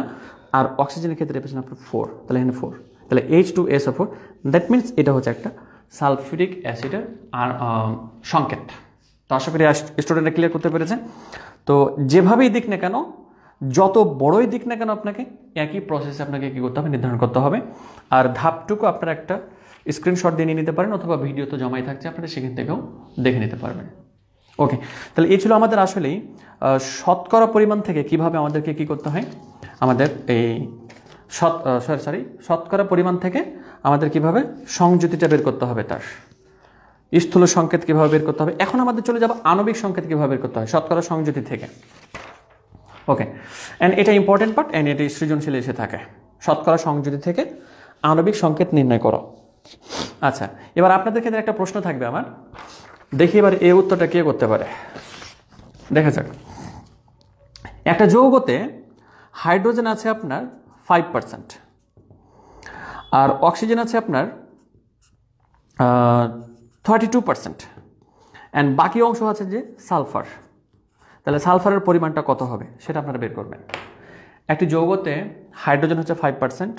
আর অক্সিজেনের ক্ষেত্রে পেয়েছিলাম আপনার 4, তাহলে এখানে 4, তাহলে H2SO4, দ্যাট মিনস এটা হচ্ছে একটা সালফিউরিক অ্যাসিডের আর সংকেত। তো আশা করি স্টুডেন্টরা ক্লিয়ার করতে পেরেছে। তো যেভাবেই দিক না কেন, যত বড়ই দিক না কেন, আপনাকে একই প্রসেসে আপনাকে কী করতে হবে, নির্ধারণ করতে হবে। আর ধাপটুকু আপনারা একটা স্ক্রিনশট দিয়ে নিয়ে নিতে পারেন, অথবা ভিডিও তো জমাই থাকছে, আপনারা সেখান থেকেও দেখে নিতে পারবেন। ওকে, তাহলে এই ছিল আমাদের আসলেই শতকরা পরিমাণ থেকে কিভাবে আমাদেরকে কি করতে হয়, আমাদের এই শতকরা পরিমাণ থেকে আমাদের কিভাবে সংযুতিটা বের করতে হবে, তার স্থূল সংকেত কিভাবে বের করতে হবে। এখন আমাদের চলে যাব আণবিক সংকেত কিভাবে বের করতে হয় শতকরা সংযুতি থেকে। ওকে, অ্যান্ড এটা ইম্পর্টেন্ট পার্ট, অ্যান্ড এটা সৃজনশীল এসে থাকে। শতকরা সংযুতি থেকে আণবিক সংকেত নির্ণয় করো। আচ্ছা, এবার আপনাদের ক্ষেত্রে একটা প্রশ্ন থাকবে আমার, দেখি এবার এই উত্তরটা কে করতে পারে, দেখা যাক। একটা যৌগতে হাইড্রোজেন আছে আপনার 5%, আর অক্সিজেন আছে আপনার 32%, অ্যান্ড বাকি অংশ আছে যে সালফার। তাহলে সালফারের পরিমাণটা কত হবে সেটা আপনারা বের করবেন। একটি যৌগতে হাইড্রোজেন হচ্ছে 5%,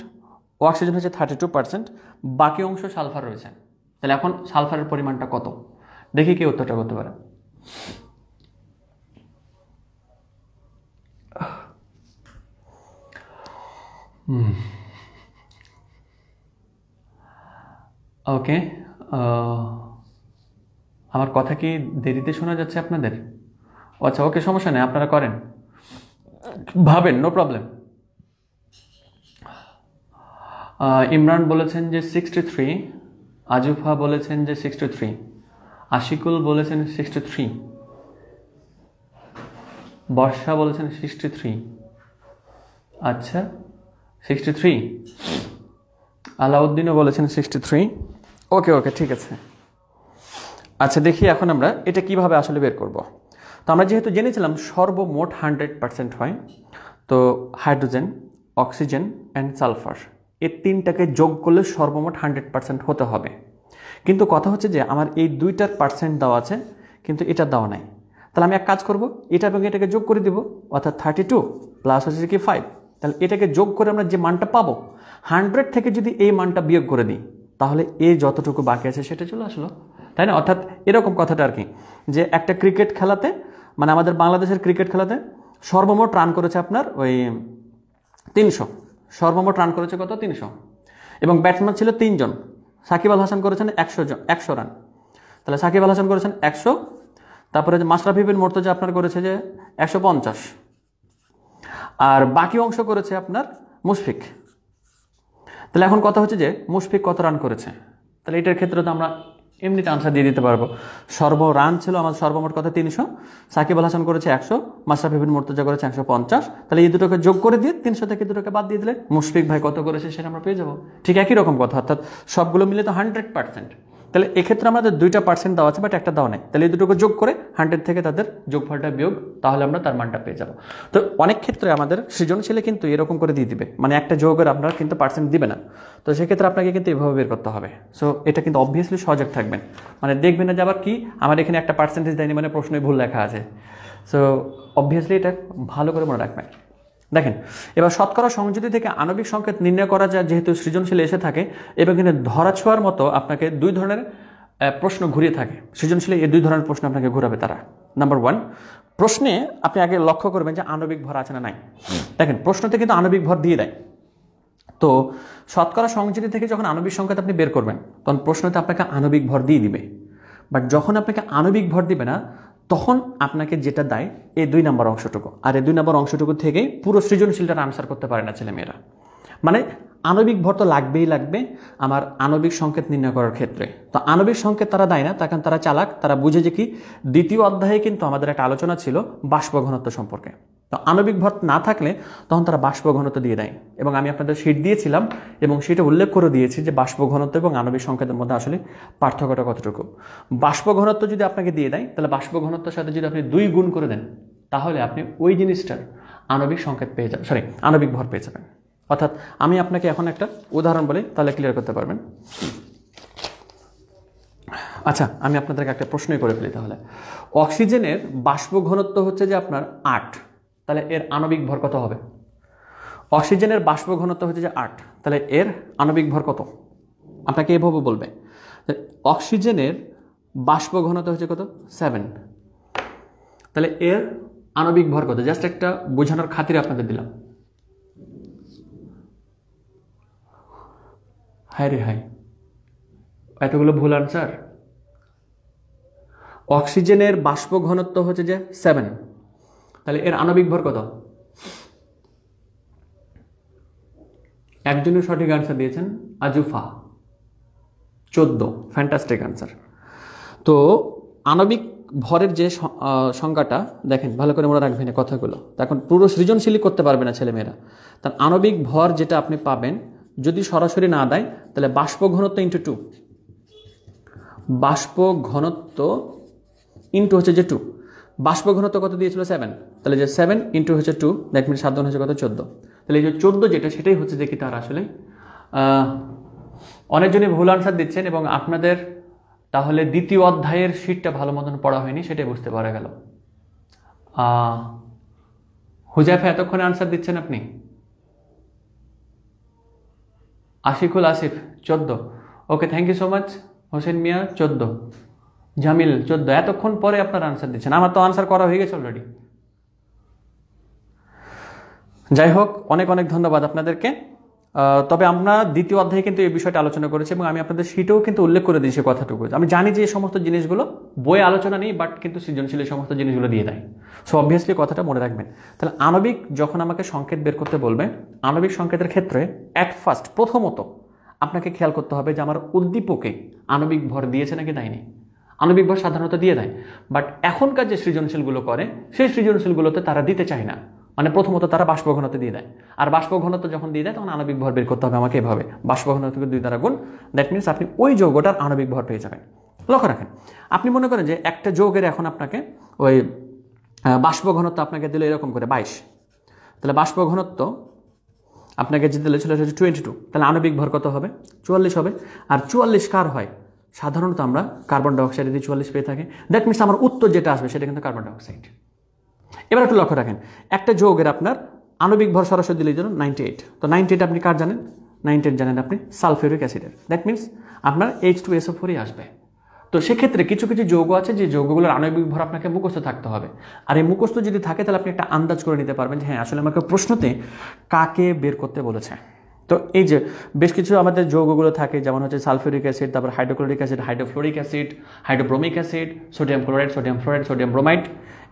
অক্সিজেন হচ্ছে 32%, বাকি অংশ সালফার রয়েছে। তাহলে এখন সালফারের পরিমাণটা কত, দেখি কে উত্তরটা করতে পারে। ওকে, আমার কথা কি দেরিতে শোনা যাচ্ছে আপনাদের? আচ্ছা, ওকে, সমস্যা নেই, আপনারা করেন, ভাবেন, নো প্রবলেম। ইমরান বলেছেন যে 63, আজুফা বলেছেন যে 63, আশিকুল বলেছেন 63, বর্ষা বলেছেন 63, আচ্ছা 63, আলাউদ্দিনও বলেছেন 63। ওকে ওকে, ঠিক আছে। আচ্ছা, দেখি এখন আমরা এটা কিভাবে আসলে বের করব। তো আমরা যেহেতু জেনেছিলাম সর্বমোট 100% হয়, তো হাইড্রোজেন, অক্সিজেন অ্যান্ড সালফার এই তিনটাকে যোগ করলে সর্বমোট 100% হতে হবে। কিন্তু কথা হচ্ছে যে আমার এই দুইটার পার্সেন্ট দেওয়া আছে, কিন্তু এটা দেওয়া নাই। তাহলে আমি এক কাজ করব, এটা এবং এটাকে যোগ করে দিব, অর্থাৎ 32 প্লাস হচ্ছে কি 5, তাহলে এটাকে যোগ করে আমরা যে মানটা পাবো 100 থেকে যদি এই মানটা বিয়োগ করে দিই, তাহলে এই যতটুকু বাকি আছে সেটা চলে আসলো, তাই না? অর্থাৎ এরকম কথাটা আর কি, যে একটা ক্রিকেট খেলাতে, মানে আমাদের বাংলাদেশের ক্রিকেট খেলাতে সর্বমোট রান করেছে আপনার ওই 300, সর্বমোট রান করেছে কত, 300, এবং ব্যাটসম্যান ছিল 3 জন। সাকিব আল হাসান করেছেন 100 রান, তাহলে সাকিব আল হাসান করেছেন 100, তারপরে যে মাশরাফি বিন মুর্তজা আপনার করেছে যে 150, আর বাকি অংশ করেছে আপনার মুশফিক। তাহলে এখন কথা হচ্ছে যে মুশফিক কত রান করেছে, তাহলে এটার ক্ষেত্রে তো আমরা এমনিতে আনসার দিয়ে দিতে পারবো। রান ছিল আমার সর্বমোট কত, 300, সাকিব আল হাসান করেছে 100, মাশরাফি বিন মুর্তজা করেছে 150, তাহলে এই দুটোকে যোগ করে দিয়ে 300 থেকে দুটোকে বাদ দিয়ে দিলে মুশফিক ভাই কত করেছে সেটা আমরা পেয়ে যাবো। ঠিক একই রকম কথা, অর্থাৎ সবগুলো মিলে তো 100%। তাহলে এক্ষেত্রে আমাদের 2% দেওয়া আছে, বাট একটা দেওয়া নেই, তাহলে এই দুটোকে যোগ করে 100 থেকে তাদের যোগফলটা বিয়োগ, তাহলে আমরা তার মানটা পেয়ে যাবো। তো অনেক ক্ষেত্রে আমাদের সৃজনশীলে কিন্তু এরকম করে দিয়ে দিবে, মানে একটা যোগের আপনার কিন্তু পার্সেন্ট দিবে না, তো সেক্ষেত্রে আপনাকে কিন্তু এভাবে বের করতে হবে। সো এটা কিন্তু অবভিয়াসলি সজাগ থাকবেন, মানে দেখবেন না যে আবার কি আমার এখানে একটা পার্সেন্টেজ দেয়নি, মানে প্রশ্নে ভুল লেখা আছে। সো অবভিয়াসলি এটা ভালো করে মনে রাখবেন। দেখেন, এবার শতকরা সংযুতি থেকে আণবিক সংকেত নির্ণয় করা যায়, যেহেতু সৃজনশীল এসে থাকে, এবং কিন্তু ধরাছোঁয়ার মতো আপনাকে দুই ধরনের প্রশ্ন ঘুরিয়ে থাকে সৃজনশীলে। এই দুই ধরনের প্রশ্ন আপনাকে ঘুরাবে তারা। নাম্বার 1, প্রশ্নে আপনি আগে লক্ষ্য করবেন যে আণবিক ভর আছে না নাই। দেখেন, প্রশ্নতে কিন্তু আণবিক ভর দিয়ে দেয়। তো শতকরা সংযুতি থেকে যখন আণবিক সংকেত আপনি বের করবেন, তখন প্রশ্নতে আপনাকে আণবিক ভর দিয়ে দিবে। বাট যখন আপনাকে আণবিক ভর দিবে না, তখন আপনাকে যেটা দেয় এই 2 নম্বর অংশটুকু, আর এই 2 নম্বর অংশটুকু থেকেই পুরো সৃজনশীলটার আনসার করতে পারে না ছেলেমেয়েরা। মানে আণবিক ভর তো লাগবেই লাগবে আমার আণবিক সংকেত নির্ণয় করার ক্ষেত্রে। তো আণবিক সংকেত তারা দেয় না, তখন তারা চালাক, তারা বুঝে যে কি দ্বিতীয় অধ্যায়ে কিন্তু আমাদের একটা আলোচনা ছিল বাষ্প ঘনত্ব সম্পর্কে। তো আণবিক ভর না থাকলে তখন তারা বাষ্প ঘনত্ব দিয়ে দেয়, এবং আমি আপনাদের শীট দিয়েছিলাম এবং সেটা উল্লেখ করে দিয়েছি যে বাষ্প ঘনত্ব এবং আণবিক সংকেতের মধ্যে আসলে পার্থক্যটা কতটুকু। বাষ্প ঘনত্ব যদি আপনাকে দিয়ে দেয়, তাহলে বাষ্প ঘনত্বের সাথে যদি আপনি 2 গুণ করে দেন, তাহলে আপনি ওই জিনিসটার আণবিক সংকেত পেয়ে যাবেন, আণবিক ভর পেয়ে যাবেন। অর্থাৎ আমি আপনাকে এখন একটা উদাহরণ বলি, তাহলে ক্লিয়ার করতে পারবেন। আচ্ছা, আমি আপনাদেরকে একটা প্রশ্নই করে ফেলি তাহলে। অক্সিজেনের বাষ্প ঘনত্ব হচ্ছে যে আপনার 8, তাহলে এর আণবিক ভর কত হবে? অক্সিজেনের বাষ্প ঘনত্ব হচ্ছে যে 8, তাহলে এর আণবিক ভর কত? আপনাকে এভাবে বলবে অক্সিজেনের বাষ্প ঘনত্ব হচ্ছে কত? 7, তাহলে এর আণবিক ভর কত? জাস্ট একটা বোঝানোর খাতিরে আপনাদের দিলাম। হায় রে হায়, এতগুলো ভুল আনসার। অক্সিজেনের বাষ্প ঘনত্ব হচ্ছে যে 7, তাহলে এর আণবিক ভর কত? একজনের সঠিক আনসার দিয়েছেন আজুফা, 14। Fantastic answer. তো আণবিক ভরের যে সংজ্ঞাটা দেখেন, ভালো করে মনে রাখবেন এই কথাগুলো, এখন পুরো সৃজনশীলই করতে পারবে না ছেলেমেয়েরা। তার আণবিক ভর যেটা আপনি পাবেন যদি সরাসরি না দেয়, তাহলে বাষ্প ঘনত্ব ইন্টু 2, বাষ্প ঘনত্ব ইন্টু হচ্ছে যে 2, বাষ্প ঘনত্ব কত দিয়েছিল? 7, তাহলে যে 7 ইন্টু হচ্ছে 2, দ্যাট মিনিট 7 হচ্ছে কত? 14। তাহলে এই যে 14 যেটা, সেটাই হচ্ছে যে কি তার আসলে অনেকজনই ভুল আনসার দিচ্ছেন, এবং আপনাদের তাহলে দ্বিতীয় অধ্যায়ের শীটটা ভালো মতন পড়া হয়নি, সেটাই বুঝতে পারা গেল। হুজাইফা এতক্ষণে আনসার দিচ্ছেন আপনি? Ashikul Asif 14, okay, thank you so much. Hossain Mia 14, Jamil 14, এতক্ষণ পরে আপনার আনসার দিচ্ছেন, আমার তো আনসার করা হয়ে গেছে অলরেডি। যাই হোক, অনেক অনেক ধন্যবাদ আপনাদেরকে। তবে আমরা দ্বিতীয় অধ্যায়ে কিন্তু এই বিষয়টা আলোচনা করেছি, এবং আমি আপনাদের শীটেও কিন্তু উল্লেখ করে দিয়েছি কথাটুকু। আমি জানি যে এই সমস্ত জিনিসগুলো বইয়ে আলোচনা নেই, বাট কিন্তু সৃজনশীল এই সমস্ত জিনিসগুলো দিয়ে দেয়। সো অবভিয়াসলি কথাটা মনে রাখবেন। তাহলে আণবিক যখন আমাকে সংকেত বের করতে বলবে, আণবিক সংকেতের ক্ষেত্রে প্রথমত আপনাকে খেয়াল করতে হবে যে আমার উদ্দীপকে আণবিক ভর দিয়েছে নাকি দেয়নি। আণবিক ভর সাধারণত দিয়ে দেয়, বাট এখনকার যে সৃজনশীলগুলো করে সেই সৃজনশীলগুলোতে তারা দিতে চায় না। মানে প্রথমত তারা বাষ্প ঘনত্ব দিয়ে দেয়, আর বাষ্প ঘনত্ব যখন দিয়ে দেয় তখন আণবিক ভর বের করতে হবে আমাকে এভাবে, বাষ্প ঘনত্বকে 2 দ্বারা গুণ, দ্যাট মিনস আপনি ওই যৌগটার আণবিক ভর পেয়ে যাবেন। লক্ষ্য রাখেন, আপনি মনে করেন যে একটা যৌগের এখন আপনাকে ওই বাষ্প ঘনত্ব আপনাকে দিলে এরকম করে 22, তাহলে বাষ্প ঘনত্ব আপনাকে যে দিলে ছিল 22, তাহলে আণবিক ভর কত হবে? 44 হবে। আর 44 কার হয়? সাধারণত আমরা কার্বন ডাইঅক্সাইড দিয়ে 44 পেয়ে থাকি, দ্যাট মিনস আমার উত্তর যেটা আসবে সেটা কিন্তু কার্বন ডাইঅক্সাইড। এবার একটু লক্ষ্য রাখেন, একটা যৌগের আপনার আণবিক ভর সরাসরি দিলে জন্য 98, তো 98 আপনি কার জানেন? 98 জানেন আপনি সালফিউরিক অ্যাসিডের, দ্যাট মিনস আপনার H2SO4 আসবে। তো সেক্ষেত্রে কিছু কিছু যৌগ আছে যে যৌগগুলোর আণবিক ভর আপনাকে মুখস্থ থাকতে হবে, আর এই মুখস্থ যদি থাকে তাহলে আপনি একটা আন্দাজ করে নিতে পারবেন যে হ্যাঁ আসলে আমাকে প্রশ্নতে কাকে বের করতে বলেছে। তো এই যে বেশ কিছু আমাদের যৌগগুলো থাকে, যেমন হচ্ছে সালফিউরিক অ্যাসিড, তারপর hydrochloric acid, hydrofluoric acid, hydrobromic acid, sodium chloride, sodium fluoride, sodium bromide,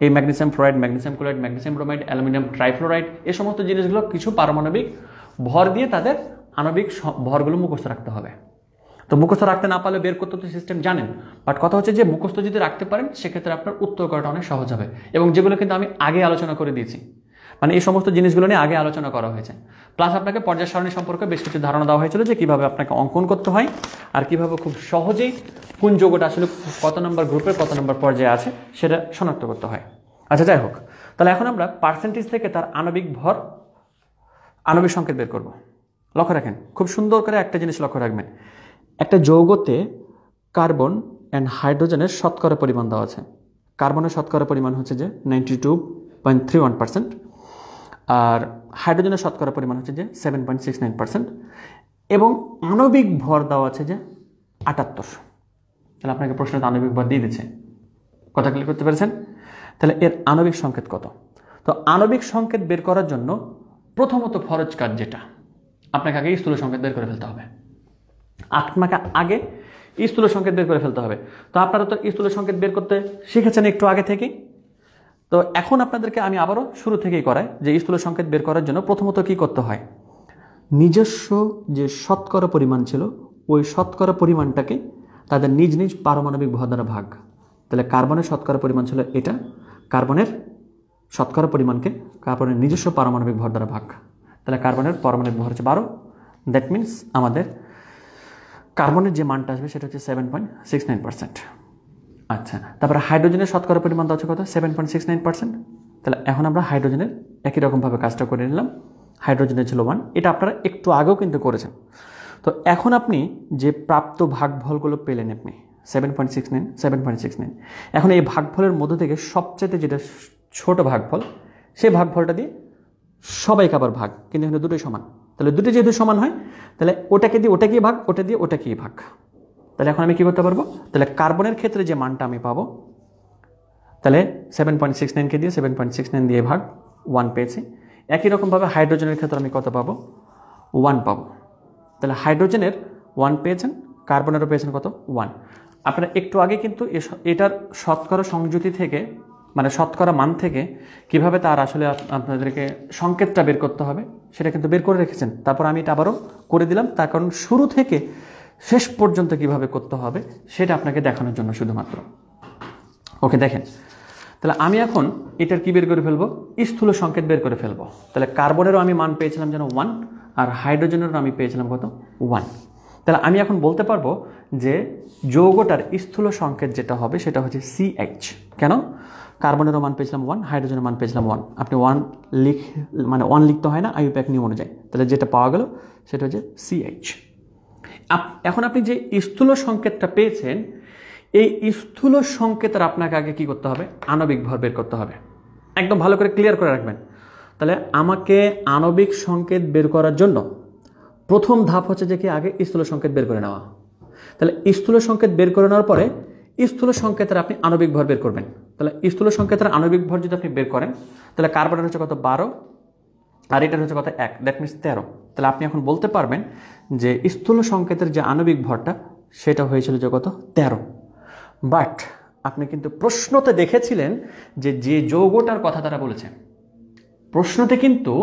এই magnesium fluoride, magnesium chloride, magnesium bromide, aluminium trifluoride, এই সমস্ত জিনিসগুলো কিছু পারমাণবিক ভর দিয়ে তাদের আণবিক ভরগুলো মুখস্থ রাখতে হবে। তো মুখস্থ রাখতে না পারলে বের করতে তো সিস্টেম জানেন, বাট কথা হচ্ছে যে মুখস্থ যদি রাখতে পারেন সেক্ষেত্রে আপনার উত্তর করাটা অনেক সহজ হবে, এবং যেগুলো কিন্তু আমি আগে আলোচনা করে দিয়েছি, মানে এই সমস্ত জিনিসগুলো নিয়ে আগে আলোচনা করা হয়েছে। প্লাস আপনাকে পর্যায় সারণী সম্পর্কে বেশ কিছু ধারণা দেওয়া হয়েছিল যে কীভাবে আপনাকে অঙ্কন করতে হয়, আর কীভাবে খুব সহজেই কোন যৌগটা আসলে কত নম্বর গ্রুপের কত নম্বর পর্যায়ে আছে সেটা শনাক্ত করতে হয়। আচ্ছা, যাই হোক, তাহলে এখন আমরা পার্সেন্টেজ থেকে তার আণবিক ভর, আণবিক সংকেত বের করব। লক্ষ্য রাখেন, খুব সুন্দর করে একটা জিনিস লক্ষ্য রাখবেন, একটা যৌগতে কার্বন অ্যান্ড হাইড্রোজেনের শতকরা পরিমাণ দেওয়া আছে। কার্বনের শতকরা পরিমাণ হচ্ছে যে 92.31%, আর হাইড্রোজেনের শতকরা পরিমাণ হচ্ছে যে 7.69%, এবং আণবিক ভর দেওয়া আছে যে 78। তাহলে আপনাকে প্রশ্নটা আণবিক ভর দিয়ে দিচ্ছে, কথা ক্লিয়ার করতে পেরেছেন? তাহলে এর আণবিক সংকেত কত? তো আণবিক সংকেত বের করার জন্য প্রথমত ফরজ কাজ যেটা, আপনাকে আগে স্থূল সংকেত বের করে ফেলতে হবে। আপনাকে আগে স্থূল সংকেত বের করে ফেলতে হবে। তো আপনারা তো স্থূল সংকেত বের করতে শিখেছেন একটু আগে থেকেই, তো এখন আপনাদেরকে আমি আবারও শুরু থেকেই করাই যে স্থূল সংকেত বের করার জন্য প্রথমত কি করতে হয়, নিজস্ব যে শতকরা পরিমাণ ছিল ওই শতকরা পরিমাণটাকে তাদের নিজ নিজ পারমাণবিক ভর দ্বারা ভাগ। তাহলে কার্বনের শতকরা পরিমাণ ছিল এটা, কার্বনের শতকরা পরিমাণকে কার্বনের নিজস্ব পারমাণবিক ভর দ্বারা ভাগ। তাহলে কার্বনের পারমাণবিক ভর হচ্ছে 12। দ্যাট মিন্স আমাদের কার্বনের যে মানটা আসবে সেটা হচ্ছে 7.69%। আচ্ছা, তারপরে হাইড্রোজেনের শতকরা পরিমাণ হচ্ছে কত? 7.69%। তাহলে এখন আমরা হাইড্রোজেনের একই রকমভাবে কাজটা করে নিলাম। হাইড্রোজেনের ছিল 1, এটা আপনারা একটু আগেও কিন্তু করেছেন। তো এখন আপনি যে প্রাপ্ত ভাগফলগুলো পেলেন আপনি 7.69, এখন এই ভাগফলের মধ্য থেকে সবচেয়ে যেটা ছোট ভাগফল, সেই ভাগফলটা দিয়ে সবাইকে আবার ভাগ, কিন্তু এখানে দুটোই সমান। তাহলে দুটো যেহেতু সমান হয়, তাহলে ওটাকে দিয়ে ওটা গিয়ে ভাগ, ওটা দিয়ে ওটা গিয়ে ভাগ। তাহলে এখন আমি কী করতে পারবো? তাহলে কার্বনের ক্ষেত্রে যে মানটা আমি পাবো, তাহলে 7.69কে দিয়ে 7.69 দিয়ে ভাগ 1 পেয়েছি। একই রকমভাবে হাইড্রোজেনের ক্ষেত্রে আমি কত পাবো? 1 পাবো। তাহলে হাইড্রোজেনের 1 পেয়েছেন, কার্বনেরও পেয়েছেন কত? 1। আপনারা একটু আগে কিন্তু এটার শতকরা সংযুতি থেকে, মানে শতকরা মান থেকে কিভাবে তার আসলে আপনাদেরকে সংকেতটা বের করতে হবে সেটা কিন্তু বের করে রেখেছেন। তারপর আমি এটা আবারও করে দিলাম, তার কারণ শুরু থেকে শেষ পর্যন্ত কিভাবে করতে হবে সেটা আপনাকে দেখানোর জন্য শুধুমাত্র। ওকে, দেখেন, তাহলে আমি এখন এটার কি বের করে ফেলবো? স্থূল সংকেত বের করে ফেলবো। তাহলে কার্বনেরও আমি মান পেয়েছিলাম যেন 1, আর হাইড্রোজেনেরও আমি পেয়েছিলাম কত? 1। তাহলে আমি এখন বলতে পারবো যে যৌগটার স্থূল সংকেত যেটা হবে সেটা হচ্ছে CH। কেন? কার্বনেরও মান পেয়েছিলাম 1, হাইড্রোজেনের মান পেয়েছিলাম 1। আপনি 1 মানে 1 লিখতে হয় না IUPAC নিয়ম অনুযায়ী। তাহলে যেটা পাওয়া গেল সেটা হচ্ছে CH। এখন আপনি যে স্থূল সংকেতটা পেয়েছেন, এই স্থূল সংকেতের আপনাকে আগে কি করতে হবে? আণবিক ভর বের করতে হবে। একদম ভালো করে ক্লিয়ার করে রাখবেন। তাহলে আমাকে আণবিক সংকেত বের করার জন্য প্রথম ধাপ হচ্ছে যে কি আগে স্থূল সংকেত বের করে নেওয়া। তাহলে স্থূল সংকেত বের করে নেওয়ার পরে স্থূল সংকেতের আপনি আণবিক ভর বের করবেন। তাহলে স্থূল সংকেতের আণবিক ভর যদি আপনি বের করেন, তাহলে কার্বনের হচ্ছে কত? 12, আর এটার হচ্ছে কত? 1। That means 13। তাহলে আপনি এখন বলতে পারবেন যে স্থূল সংকেতের যে আণবিক ভরটা সেটা হয়েছিল যে কত? 13। বাট আপনি কিন্তু প্রশ্নতে দেখেছিলেন যে যে যৌগটার কথা তারা বলেছে, প্রশ্নতে কিন্তু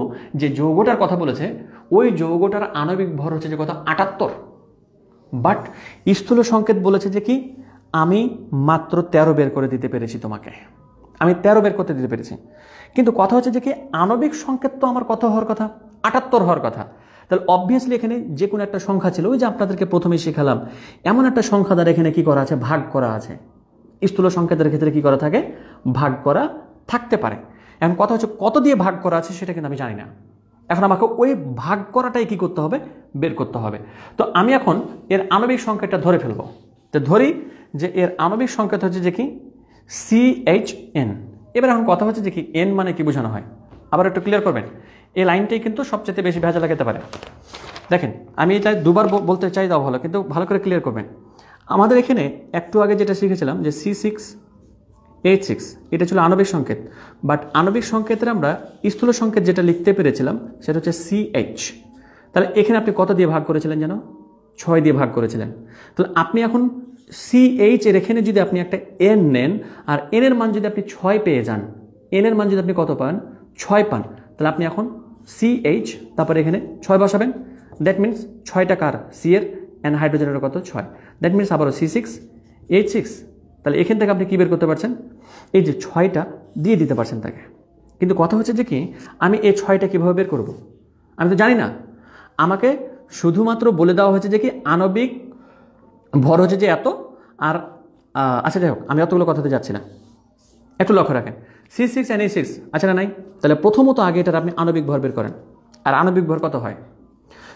যে যৌগটার কথা বলেছে ওই যৌগটার আণবিক ভর হচ্ছে যে কত? 78। বাট স্থূল সংকেত বলেছে যে কি আমি মাত্র 13 বের করে দিতে পেরেছি তোমাকে, আমি 13 বের করতে দিতে পেরেছি। কিন্তু কথা হচ্ছে যে কি আণবিক সংকেত তো আমার কত হওয়ার কথা? 78 হওয়ার কথা। তাহলে অবভিয়াসলি এখানে যে কোনো একটা সংখ্যা ছিল, ওই যে আপনাদেরকে প্রথমেই শেখালাম, এমন একটা সংখ্যা দ্বারা এখানে কি করা আছে? ভাগ করা আছে। স্থূল সংকেতের ক্ষেত্রে কি করা থাকে? ভাগ করা থাকতে পারে। এখন কথা হচ্ছে কত দিয়ে ভাগ করা আছে সেটা কিন্তু আমি জানি না। এখন আমাকে ওই ভাগ করাটাই কি করতে হবে? বের করতে হবে। তো আমি এখন এর আণবিক সংকেতটা ধরে ফেলবো। তো ধরি যে এর আণবিক সংকেত হচ্ছে যে কি CHN। এবার এখন কথা হচ্ছে যে কি N মানে কি বোঝানো হয়? আবার একটু ক্লিয়ার করবেন। এই লাইনটাই কিন্তু সবচেয়ে বেশি ভেজা লাগাতে পারে। দেখেন, আমি এটা দুবার বলতে চাই, তাও ভালো, কিন্তু ভালো করে ক্লিয়ার করবেন। আমাদের এখানে একটু আগে যেটা শিখেছিলাম যে C6H6 এটা ছিল আণবিক সংকেত। বাট আণবিক সংকেতের আমরা স্থূল সংকেত যেটা লিখতে পেরেছিলাম সেটা হচ্ছে CH। তাহলে এখানে আপনি কত দিয়ে ভাগ করেছিলেন যেন? 6 দিয়ে ভাগ করেছিলেন। তাহলে আপনি এখন CH এর এখানে যদি আপনি একটা N নেন, আর N এর মান যদি আপনি 6 পেয়ে যান, N এর মান যদি আপনি কত পান? 6 পান, তাহলে আপনি এখন CH তারপরে এখানে 6 বসাবেন। দ্যাট মিনস 6টা কার? C এর, এন হাইড্রোজেনের কত? 6। দ্যাট মিনস আবারও C6H6। তাহলে এখান থেকে আপনি কী বের করতে পারছেন? এই যে 6টা দিয়ে দিতে পারছেন তাকে। কিন্তু কথা হচ্ছে যে কি আমি এই 6টা কীভাবে বের করব? আমি তো জানি না। আমাকে শুধুমাত্র বলে দেওয়া হয়েছে যে কি আণবিক ভর হচ্ছে যে এত, আর আচ্ছা যাই হোক, আমি অতগুলো কথাতে যাচ্ছি না, একটু লক্ষ্য রাখেন। C6NH6 আচ্ছা না নাই? তাহলে প্রথমত আগে এটার আপনি আণবিক ভর বের করেন। আর আণবিক ভর কত হয়?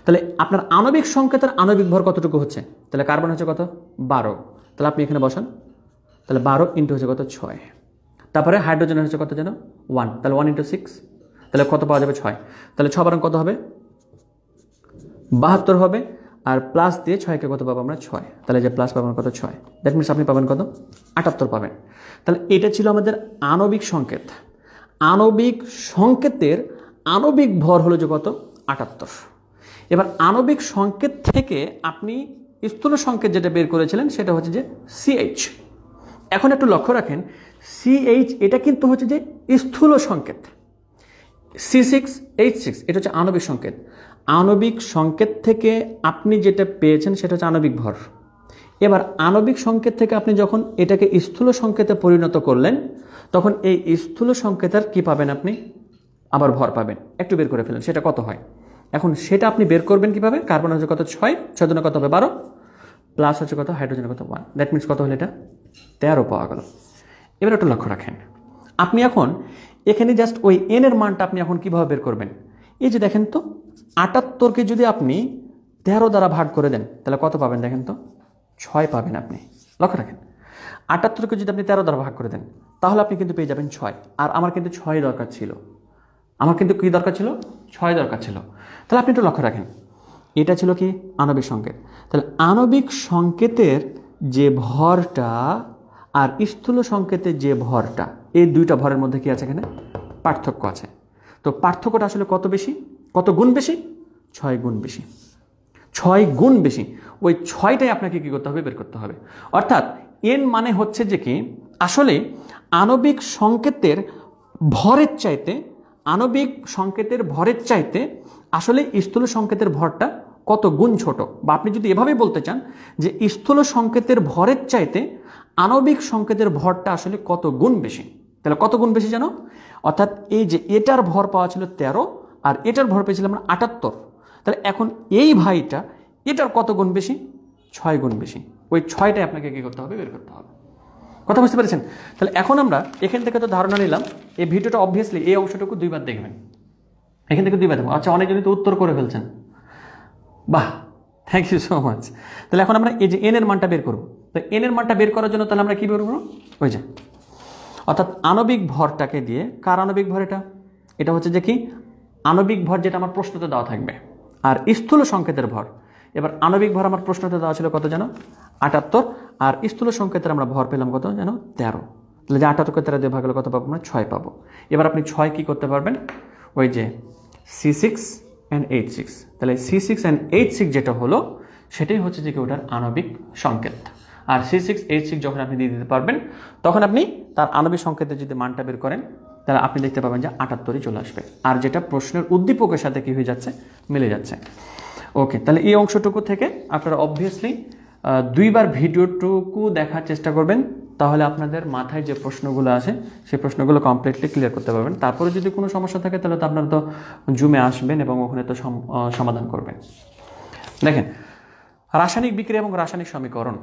তাহলে আপনার আণবিক সংকেতের আণবিক ভর কতটুকু হচ্ছে? তাহলে কার্বন হচ্ছে কত? 12। তাহলে আপনি এখানে বসান। তাহলে 12 ইন্টু হচ্ছে কত? 6। তারপরে হাইড্রোজেনের হচ্ছে কত যেন? 1। তাহলে 1 ইন্টু 6, তাহলে কত পাওয়া যাবে? 6। তাহলে 6 বারং কত হবে? 72 হবে। আর প্লাস দিয়ে 6কে কত পাবো আমরা? 6। তাহলে যে প্লাস পাবেন কত? 6। দ্যাট মিনস আপনি পাবেন কত? 78 পাবেন। তাহলে এটা ছিল আমাদের আণবিক সংকেত। আণবিক সংকেতের আণবিক ভর হলো যে কত? 78। এবার আণবিক সংকেত থেকে আপনি স্থূল সংকেত যেটা বের করেছিলেন সেটা হচ্ছে যে CH। এখন একটু লক্ষ্য রাখেন, CH এটা কিন্তু হচ্ছে যে স্থূল সংকেত। C6H6 এটা হচ্ছে আণবিক সংকেত। আণবিক সংকেত থেকে আপনি যেটা পেয়েছেন সেটা হচ্ছে আণবিক ভর। এবার আণবিক সংকেত থেকে আপনি যখন এটাকে স্থূল সংকেতে পরিণত করলেন তখন এই স্থূল সংকেতের কি পাবেন, আপনি আবার ভর পাবেন। একটু বের করে ফেলেন সেটা কত হয়। এখন সেটা আপনি বের করবেন কিভাবে, কার্বন হচ্ছে কত 6, 6 দুগুণে কত হবে 12, প্লাস হচ্ছে কত হাইড্রোজেন কত 1, দ্যাট মিনস কত হলো এটা 13 পাওয়া গেল। এবার একটু লক্ষ্য রাখেন, আপনি এখন এখানে জাস্ট ওই এন এর মানটা আপনি এখন কিভাবে বের করবেন। এই যে দেখেন তো 78কে যদি আপনি 13 দ্বারা ভাগ করে দেন তাহলে কত পাবেন, দেখেন তো 6 পাবেন। আপনি লক্ষ্য রাখেন 78কে যদি আপনি 13 দ্বারা ভাগ করে দেন তাহলে আপনি কিন্তু পেয়ে যাবেন 6। আর আমার কিন্তু 6 দরকার ছিল, আমার কিন্তু কি দরকার ছিল, 6 দরকার ছিল। তাহলে আপনি একটু লক্ষ্য রাখেন, এটা ছিল কি আণবিক সংকেত। তাহলে আণবিক সংকেতের যে ভরটা আর স্থূল সংকেতের যে ভরটা, এই দুইটা ভরের মধ্যে কি আছে, এখানে পার্থক্য আছে। তো পার্থক্যটা আসলে কত বেশি, কত গুণ বেশি, 6 গুণ বেশি, 6 গুণ বেশি। ওই 6টাই আপনাকে কি করতে হবে, বের করতে হবে। অর্থাৎ এন মানে হচ্ছে যে কি আসলে আণবিক সংকেতের ভরের চাইতে, আণবিক সংকেতের ভরের চাইতে আসলে স্থূল সংকেতের ভরটা কত গুণ ছোট। বা আপনি যদি এভাবে বলতে চান যে স্থূল সংকেতের ভরের চাইতে আণবিক সংকেতের ভরটা আসলে কত গুণ বেশি। তাহলে কত গুণ বেশি জানো, অর্থাৎ এই যে এটার ভর পাওয়া ছিল 13 আর এটার ভর পেয়েছিলাম আমরা 78। তাহলে এখন এই ভাইটা এটার কত গুণ বেশি, 6 গুণ বেশি। ওই 6টাই আপনাকে কি করতে হবে, বের করতে হবে। কথা বুঝতে পেরেছেন? তাহলে এখন আমরা এখান থেকে তো ধারণা নিলাম, এই ভিডিওটা অবভিয়াসলি এই অংশটুকু 2 বার দেখবেন, এখান থেকে 2 বার দেখবেন। আচ্ছা, অনেকজনই তো উত্তর করে ফেলছেন, বাহ, থ্যাংক ইউ সো মাচ। তাহলে এখন আমরা এই যে এন এর মানটা বের করবো। তো এন এর মানটা বের করার জন্য তাহলে আমরা কি বের করবো, ওই যে অর্থাৎ আণবিক ভরটাকে দিয়ে, কার আণবিক ভর এটা, এটা হচ্ছে যে কি আণবিক ভর যেটা আমার প্রশ্নতে দেওয়া থাকবে, আর স্থূল সংকেতের ভর। এবার আণবিক ভর আমার প্রশ্নতে দেওয়া ছিল কত জানো, 78, আর স্থূল সংকেতের আমরা ভর পেলাম কত জানো, 13। তাহলে যে 78কে 13 দিয়ে ভাগ হলে কত পাবো, আমরা 6 পাবো। এবার আপনি 6 কি করতে পারবেন, ওই যে C6 and H6, তাহলে C6 and H6 যেটা হলো সেটাই হচ্ছে যে কি ওটার আণবিক সংকেত। আর C6 H6 যখন আপনি দিয়ে দিতে পারবেন তখন আপনি তার আণবিক সংকেতের যদি মানটা বের করেন তাহলে আপনি দেখতে পাবেন যে 78ই চলে আসবে, আর যেটা প্রশ্নের উদ্দীপকের সাথে কি হয়ে যাচ্ছে, মিলে যাচ্ছে। ওকে, তাহলে এই অংশটুকু থেকে আপনারা অবভিয়াসলি 2 বার ভিডিওটুকু দেখার চেষ্টা করবেন, তাহলে আপনাদের মাথায় যে প্রশ্নগুলো আসে সেই প্রশ্নগুলো কমপ্লিটলি ক্লিয়ার করতে পারবেন। তারপরে যদি কোনো সমস্যা থাকে তাহলে তো আপনারা তো জুমে আসবেন এবং ওখানে তো সমাধান করবেন। দেখেন, রাসায়নিক বিক্রিয়া এবং রাসায়নিক সমীকরণ,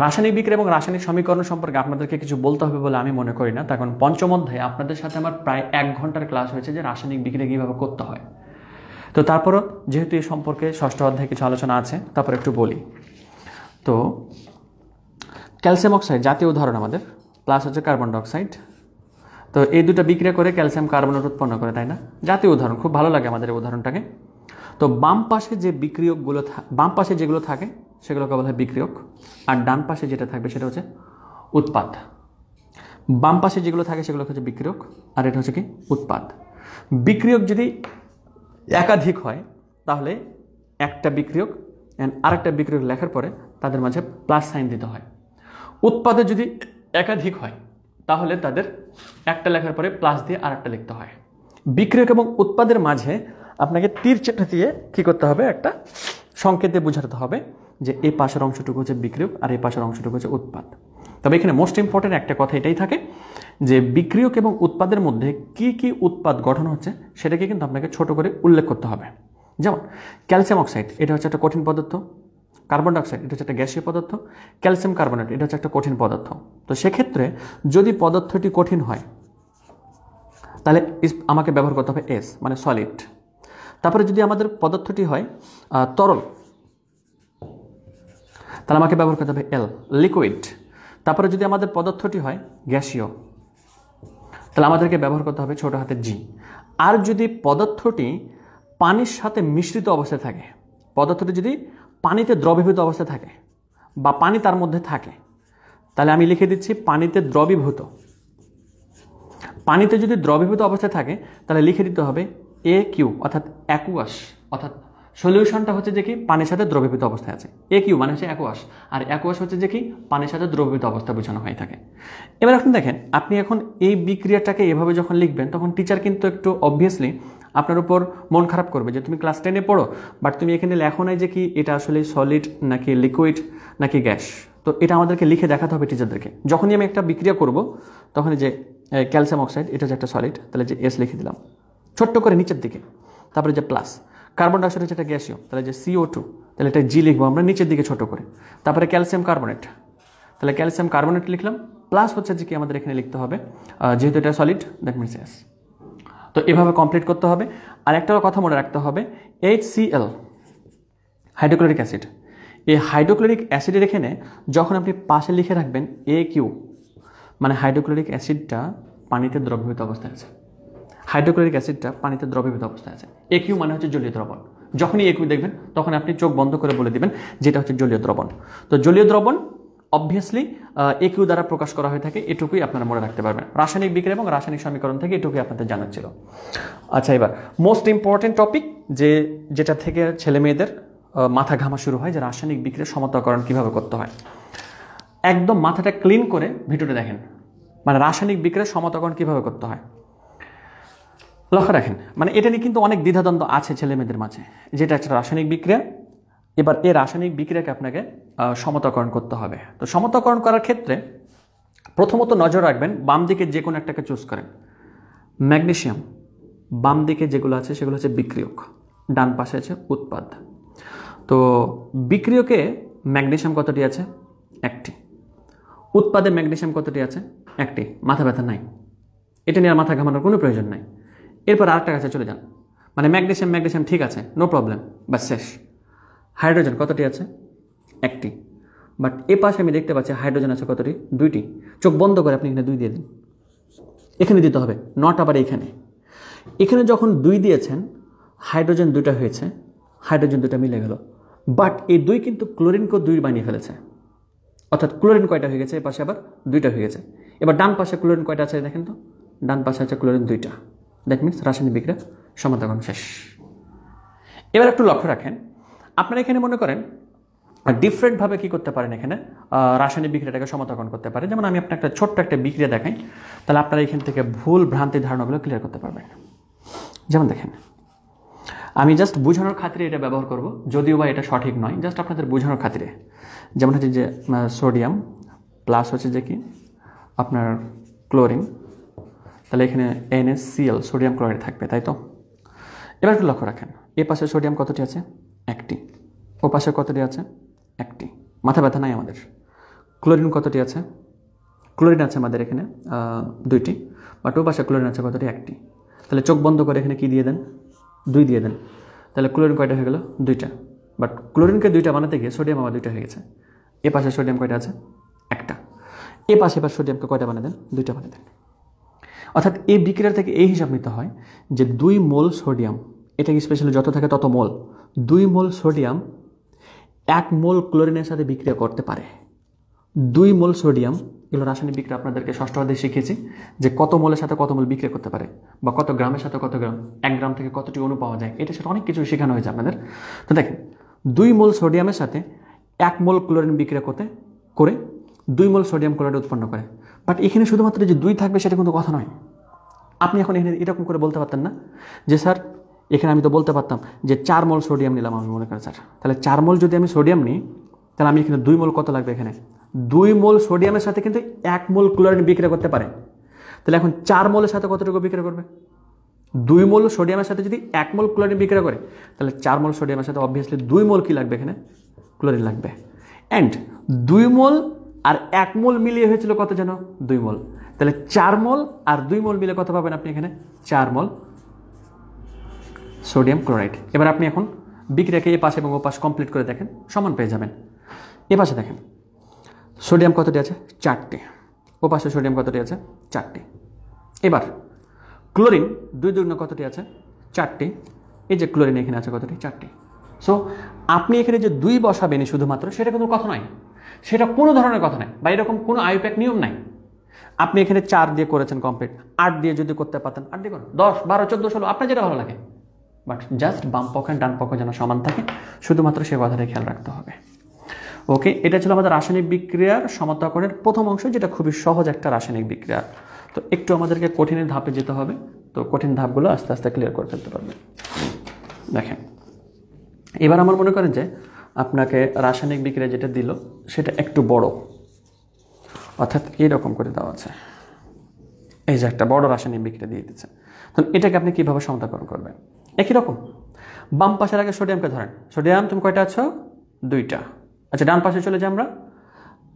রাসায়নিক বিক্রিয়া এবং রাসায়নিক সমীকরণ সম্পর্কে আপনাদেরকে কিছু বলতে হবে বলে আমি মনে করি না। তখন পঞ্চম অধ্যায়ে আপনাদের সাথে আমার প্রায় 1 ঘন্টার ক্লাস হয়েছে যে রাসায়নিক বিক্রিয়া কীভাবে করতে হয়। তো তারপরও যেহেতু এই সম্পর্কে 6ষ্ঠ অধ্যায়ে কিছু আলোচনা আছে, তারপর একটু বলি। তো ক্যালসিয়াম অক্সাইড জাতীয় উদাহরণ আমাদের, প্লাস হচ্ছে কার্বন ডাইঅক্সাইড। তো এই দুটো বিক্রিয়া করে ক্যালসিয়াম কার্বনেট উৎপন্ন করে, তাই না? জাতীয় উদাহরণ, খুব ভালো লাগে আমাদের এই উদাহরণটাকে। তো বাম পাশে যে বিক্রিয়কগুলো, বাম পাশে যেগুলো থাকে সেগুলোকে বলা হয় বিক্রিয়ক, আর ডান পাশে যেটা থাকবে সেটা হচ্ছে উৎপাদ। বাম পাশে যেগুলো থাকে সেগুলো হচ্ছে বিক্রিয়ক, আর এটা হচ্ছে কি উৎপাদ। বিক্রিয়ক যদি একাধিক হয় তাহলে একটা বিক্রিয়ক অ্যান্ড আরেকটা বিক্রিয়ক লেখার পরে তাদের মাঝে প্লাস সাইন দিতে হয়। উৎপাদে যদি একাধিক হয় তাহলে তাদের একটা লেখার পরে প্লাস দিয়ে আরেকটা লিখতে হয়। বিক্রিয়ক এবং উৎপাদের মাঝে আপনাকে তীর চিহ্ন দিয়ে কী করতে হবে, একটা সংকেত দিয়ে বোঝাতে হবে যে এই পাশের অংশটুকু হচ্ছে বিক্রিয়ক আর এই পাশের অংশটুকু হচ্ছে উৎপাদ। তবে এখানে মোস্ট ইম্পর্টেন্ট একটা কথা এটাই থাকে যে বিক্রিয়ক এবং উৎপাদের মধ্যে কি কি উৎপাদ গঠন হচ্ছে সেটাকে কিন্তু আপনাকে ছোট করে উল্লেখ করতে হবে। যেমন ক্যালসিয়াম অক্সাইড, এটা হচ্ছে একটা কঠিন পদার্থ। কার্বন ডাইঅক্সাইড, এটা হচ্ছে একটা গ্যাসীয় পদার্থ। ক্যালসিয়াম কার্বনেট, এটা হচ্ছে একটা কঠিন পদার্থ। তো সেক্ষেত্রে যদি পদার্থটি কঠিন হয় তাহলে আমাকে ব্যবহার করতে হবে এস, মানে সলিড। তারপরে যদি আমাদের পদার্থটি হয় তরল তাহলে আমাকে ব্যবহার করতে হবে এল, লিকুইড। তারপরে যদি আমাদের পদার্থটি হয় গ্যাসীয় তাহলে আমাদেরকে ব্যবহার করতে হবে ছোট হাতের জি। আর যদি পদার্থটি পানির সাথে মিশ্রিত অবস্থায় থাকে, পদার্থটি যদি পানিতে দ্রবীভূত অবস্থায় থাকে বা পানি তার মধ্যে থাকে, তাহলে আমি লিখে দিচ্ছি পানিতে দ্রবীভূত। পানিতে যদি দ্রবীভূত অবস্থায় থাকে তাহলে লিখে দিতে হবে এ কিউ, অর্থাৎ অ্যাকুয়াস, অর্থাৎ সলিউশনটা হচ্ছে যে কি পানির সাথে দ্রবীভূত অবস্থায় আছে। এ কিউ মানে হচ্ছে অ্যাকুয়াস, আর অ্যাকুয়াস হচ্ছে যে কি পানির সাথে দ্রবীভূত অবস্থা বোঝানো হয়ে থাকে। এবার আপনি দেখেন, আপনি এখন এই বিক্রিয়াটাকে এভাবে যখন লিখবেন তখন টিচার কিন্তু একটু অবভিয়াসলি আপনার উপর মন খারাপ করবে যে তুমি ক্লাস 10-এ পড়ো, বাট তুমি এখানে লেখো নাই যে কি এটা আসলে সলিড নাকি লিকুইড নাকি গ্যাস। তো এটা আমাদেরকে লিখে দেখাতে হবে টিচারদেরকে। যখনই আমি একটা বিক্রিয়া করব তখন যে ক্যালসিয়াম অক্সাইড, এটা যে একটা সলিড, তাহলে যে এস লিখে দিলাম ছোট্ট করে নিচের দিকে। তারপরে যে প্লাস কার্বন ডাইঅক্সাইড হচ্ছে একটা গ্যাসীয়, তাহলে যে CO2, তাহলে এটা জি লিখবো আমরা নিচের দিকে ছোট করে। তারপরে ক্যালসিয়াম কার্বনেট, তাহলে ক্যালসিয়াম কার্বনেট লিখলাম, প্লাস হচ্ছে যে কি আমাদের এখানে লিখতে হবে যেহেতু এটা সলিড, দ্যাট মিনস এস। তো এভাবে কমপ্লিট করতে হবে। আর একটা কথা মনে রাখতে হবে, HCl হাইড্রোক্লোরিক অ্যাসিড, এই হাইড্রোক্লোরিক অ্যাসিডের এখানে যখন আপনি পাশে লিখে রাখবেন AQ, মানে হাইড্রোক্লোরিক অ্যাসিডটা পানিতে দ্রবীভূত অবস্থায় আছে। হাইড্রোক্লোরিক অ্যাসিডটা পানিতে দ্রবীভূত অবস্থায় আছে। AQ মানে হচ্ছে জলীয় দ্রবণ। যখনই AQ দেখবেন তখন আপনি চোখ বন্ধ করে বলে দিবেন যেটা হচ্ছে জলীয় দ্রবণ। তো জলীয় দ্রবণ অবভিয়াসলি AQ দ্বারা প্রকাশ করা হয়ে থাকে, এটুকুই আপনারা মনে রাখতে পারবেন। রাসায়নিক বিক্রিয়া এবং রাসায়নিক সমীকরণ থেকে এটুকুই আপনাদের জানার ছিল। আচ্ছা, এবার মোস্ট ইম্পর্টেন্ট টপিক, যেটা থেকে ছেলে মেয়েদের মাথা ঘামা শুরু হয়, যে রাসায়নিক বিক্রিয়ার সমতাকরণ কীভাবে করতে হয়। একদম মাথাটা ক্লিন করে ভিডিওটা দেখেন, মানে রাসায়নিক বিক্রিয়ার সমতাকরণ কীভাবে করতে হয় লক্ষ্য রাখেন। মানে এটা নিয়ে কিন্তু অনেক দ্বিধাদ্বন্দ্ব আছে ছেলে মেয়েদের মাঝে, যেটা একটা রাসায়নিক বিক্রিয়া। এবার এই রাসায়নিক বিক্রিয়াকে আপনাকে সমতাকরণ করতে হবে। তো সমতাকরণ করার ক্ষেত্রে প্রথমত নজর রাখবেন বাম দিকে যে কোনো একটাকে চুজ করেন। ম্যাগনেসিয়াম বাম দিকে যেগুলো আছে সেগুলো হচ্ছে বিক্রিয়ক, ডান পাশে আছে উৎপাদ। তো বিক্রিয়কে ম্যাগনেসিয়াম কতটি আছে? একটি। উৎপাদে ম্যাগনেসিয়াম কতটি আছে? একটি। মাথা ব্যথা নাই, এটা নিয়ে আর মাথা ঘামানোর কোনো প্রয়োজন নাই। এরপর আরেকটা কাছে চলে যান, মানে ম্যাগনেসিয়াম ঠিক আছে, নো প্রবলেম, বাস শেষ। হাইড্রোজেন কতটি আছে? একটি। বাট এ পাশে আমি দেখতে পাচ্ছি হাইড্রোজেন আছে কতটি? দুইটি। চোখ বন্ধ করে আপনি এখানে 2 দিয়ে দিন, এখানে দিতে হবে, নট আবার এখানে। এখানে যখন 2 দিয়েছেন, হাইড্রোজেন 2টা হয়েছে, হাইড্রোজেন 2টা মিলে গেল। বাট এই 2 কিন্তু ক্লোরিনকেও 2 বানিয়ে ফেলেছে, অর্থাৎ ক্লোরিন কয়টা হয়ে গেছে? এ পাশে আবার 2টা হয়ে গেছে। এবার ডান পাশে ক্লোরিন কয়টা আছে দেখেন তো, ডান পাশে আছে ক্লোরিন 2টা। দ্যাট মিনস রাসায়নিক বিক্রিয়া সমতাকরণ শেষ। এবার একটু লক্ষ্য রাখেন, আপনারা এখানে মনে করেন ডিফারেন্টভাবে কী করতে পারেন, এখানে রাসায়নিক বিক্রিয়াটাকে সমতাকরণ করতে পারেন। যেমন আমি আপনাকে ছোট্ট একটা বিক্রিয়া দেখাই, তাহলে আপনারা এখান থেকে ভুল ভ্রান্তি ধারণাগুলো ক্লিয়ার করতে পারবেন। যেমন দেখেন, আমি জাস্ট বোঝানোর খাতিরে এটা ব্যবহার করব, যদিও বা এটা সঠিক নয়, জাস্ট আপনাদের বোঝানোর খাতিরে। যেমন হচ্ছে যে সোডিয়াম প্লাস হচ্ছে যে কি আপনার ক্লোরিন, তাহলে এখানে NaCl সোডিয়াম ক্লোরাইড থাকবে, তাই তো? এবার একটু লক্ষ্য রাখেন, এ পাশে সোডিয়াম কতটি আছে? একটি। ও পাশে কতটি আছে? একটি। মাথা ব্যথা নাই আমাদের। ক্লোরিন কতটি আছে? ক্লোরিন আছে আমাদের এখানে 2টি, বাট ও পাশে ক্লোরিন আছে কতটি? একটি। তাহলে চোখ বন্ধ করে এখানে কি দিয়ে দেন? 2 দিয়ে দেন। তাহলে ক্লোরিন কয়টা হয়ে গেল? 2টা। বাট ক্লোরিনকে 2টা বানাতে গিয়ে সোডিয়াম আবার 2টা হয়ে গেছে। এ পাশে সোডিয়াম কয়টা আছে? একটা। এ পাশে এবার সোডিয়ামকে কয়টা বানিয়ে দেন? 2টা বানিয়ে দেন। অর্থাৎ এই বিক্রিয়া থেকে এই হিসাব নিতে হয় যে 2 মোল সোডিয়াম, এটা স্পেশালি যত থাকে তত মোল, 2 মোল সোডিয়াম 1 মোল ক্লোরিনের সাথে বিক্রিয়া করতে পারে। 2 মোল সোডিয়াম, এগুলো রাসায়নিক বিক্রিয়া আপনাদেরকে ষষ্ঠ অধ্যায়ে শিখেছি যে কত মোলের সাথে কত মোল বিক্রিয়া করতে পারে, বা কত গ্রামের সাথে কত গ্রাম, 1 গ্রাম থেকে কতটি অণু পাওয়া যায়, এটা সেটা অনেক কিছু শেখানো হয়েছে আপনাদের। তো দেখেন, 2 মোল সোডিয়ামের সাথে 1 মোল ক্লোরিন বিক্রিয়া করে 2 মোল সোডিয়াম ক্লোরাইড উৎপন্ন করে। বাট এখানে শুধুমাত্র যে 2 থাকবে সেটা কিন্তু কথা নয়। আপনি এখন এখানে এরকম করে বলতে পারতেন না যে স্যার এখানে আমি তো বলতে পারতাম যে 4 মোল সোডিয়াম নিলাম, আমি মনে করি স্যার, তাহলে 4 মোল যদি আমি সোডিয়াম নিই, তাহলে আমি এখানে 2 মোল কত লাগবে? এখানে 2 মোল সোডিয়ামের সাথে কিন্তু 1 মোল ক্লোরিন বিক্রিয়া করতে পারে। তাহলে এখন 4 মোলের সাথে কতটুকু বিক্রিয়া করবে? 2 মোল সোডিয়ামের সাথে যদি 1 মোল ক্লোরিন বিক্রিয়া করে, তাহলে 4 মোল সোডিয়ামের সাথে অবভিয়াসলি 2 মোল কি লাগবে? এখানে ক্লোরিন লাগবে। অ্যান্ড 2 মোল আর 1 মোল মিলিয়ে হয়েছিল কত যেন? 2 মোল। তাহলে 4 মোল আর 2 মোল মিলে কত পাবেন আপনি? এখানে 4 মোল সোডিয়াম ক্লোরাইড। এবার আপনি এখন বিক্রিয়াকে এ পাশে এবং ও পাশ কমপ্লিট করে দেখেন, সমান পেয়ে যাবেন। এ পাশে দেখেন সোডিয়াম কতটি আছে? 4টি। ও পাশে সোডিয়াম কতটি আছে? 4টি। এবার ক্লোরিন 2 দুগুণ কতটি আছে? 4টি। এই যে ক্লোরিন এখানে আছে কতটি? 4টি। সো আপনি এখানে যে 2 বসাবেন শুধুমাত্র, সেটা কোনো কথা নয়, সেটা কোনো ধরনের কথা নয়, বা এরকম কোনো আইপ্যাক নিয়ম নাই। আপনি এখানে 4 দিয়ে করেছেন কমপ্লিট, 8 দিয়ে যদি করতে পারতেন 8 দিয়ে করুন, 10, 12, 14, 16 আপনার যেটা ভালো লাগে। বাট জাস্ট বাম পক্ষ ডান পক্ষ যেন সমান থাকে, শুধুমাত্র সে কথাটাই খেয়াল রাখতে হবে। ওকে, এটা ছিল আমাদের রাসায়নিক বিক্রিয়ার সমতাকরণের প্রথম অংশ, যেটা খুবই সহজ একটা রাসায়নিক বিক্রিয়া। তো একটু আমাদেরকে কঠিনের ধাপে যেতে হবে, তো কঠিন ধাপগুলো আস্তে আস্তে ক্লিয়ার করে ফেলতে পারবেন। দেখেন, এবার আমার মনে করেন যে আপনাকে রাসায়নিক বিক্রিয়া যেটা দিল সেটা একটু বড়, অর্থাৎ এইরকম করে দেওয়া আছে, এই যে একটা বড় রাসায়নিক বিক্রিয়া দিয়ে দিচ্ছে। তো এটাকে আপনি কীভাবে সমতাকরণ করবেন? একই রকম, বাম পাশের আগে সোডিয়ামকে ধরেন। সোডিয়াম তুমি কয়টা আছো? 2টা। আচ্ছা, ডান পাশে চলে যাই আমরা।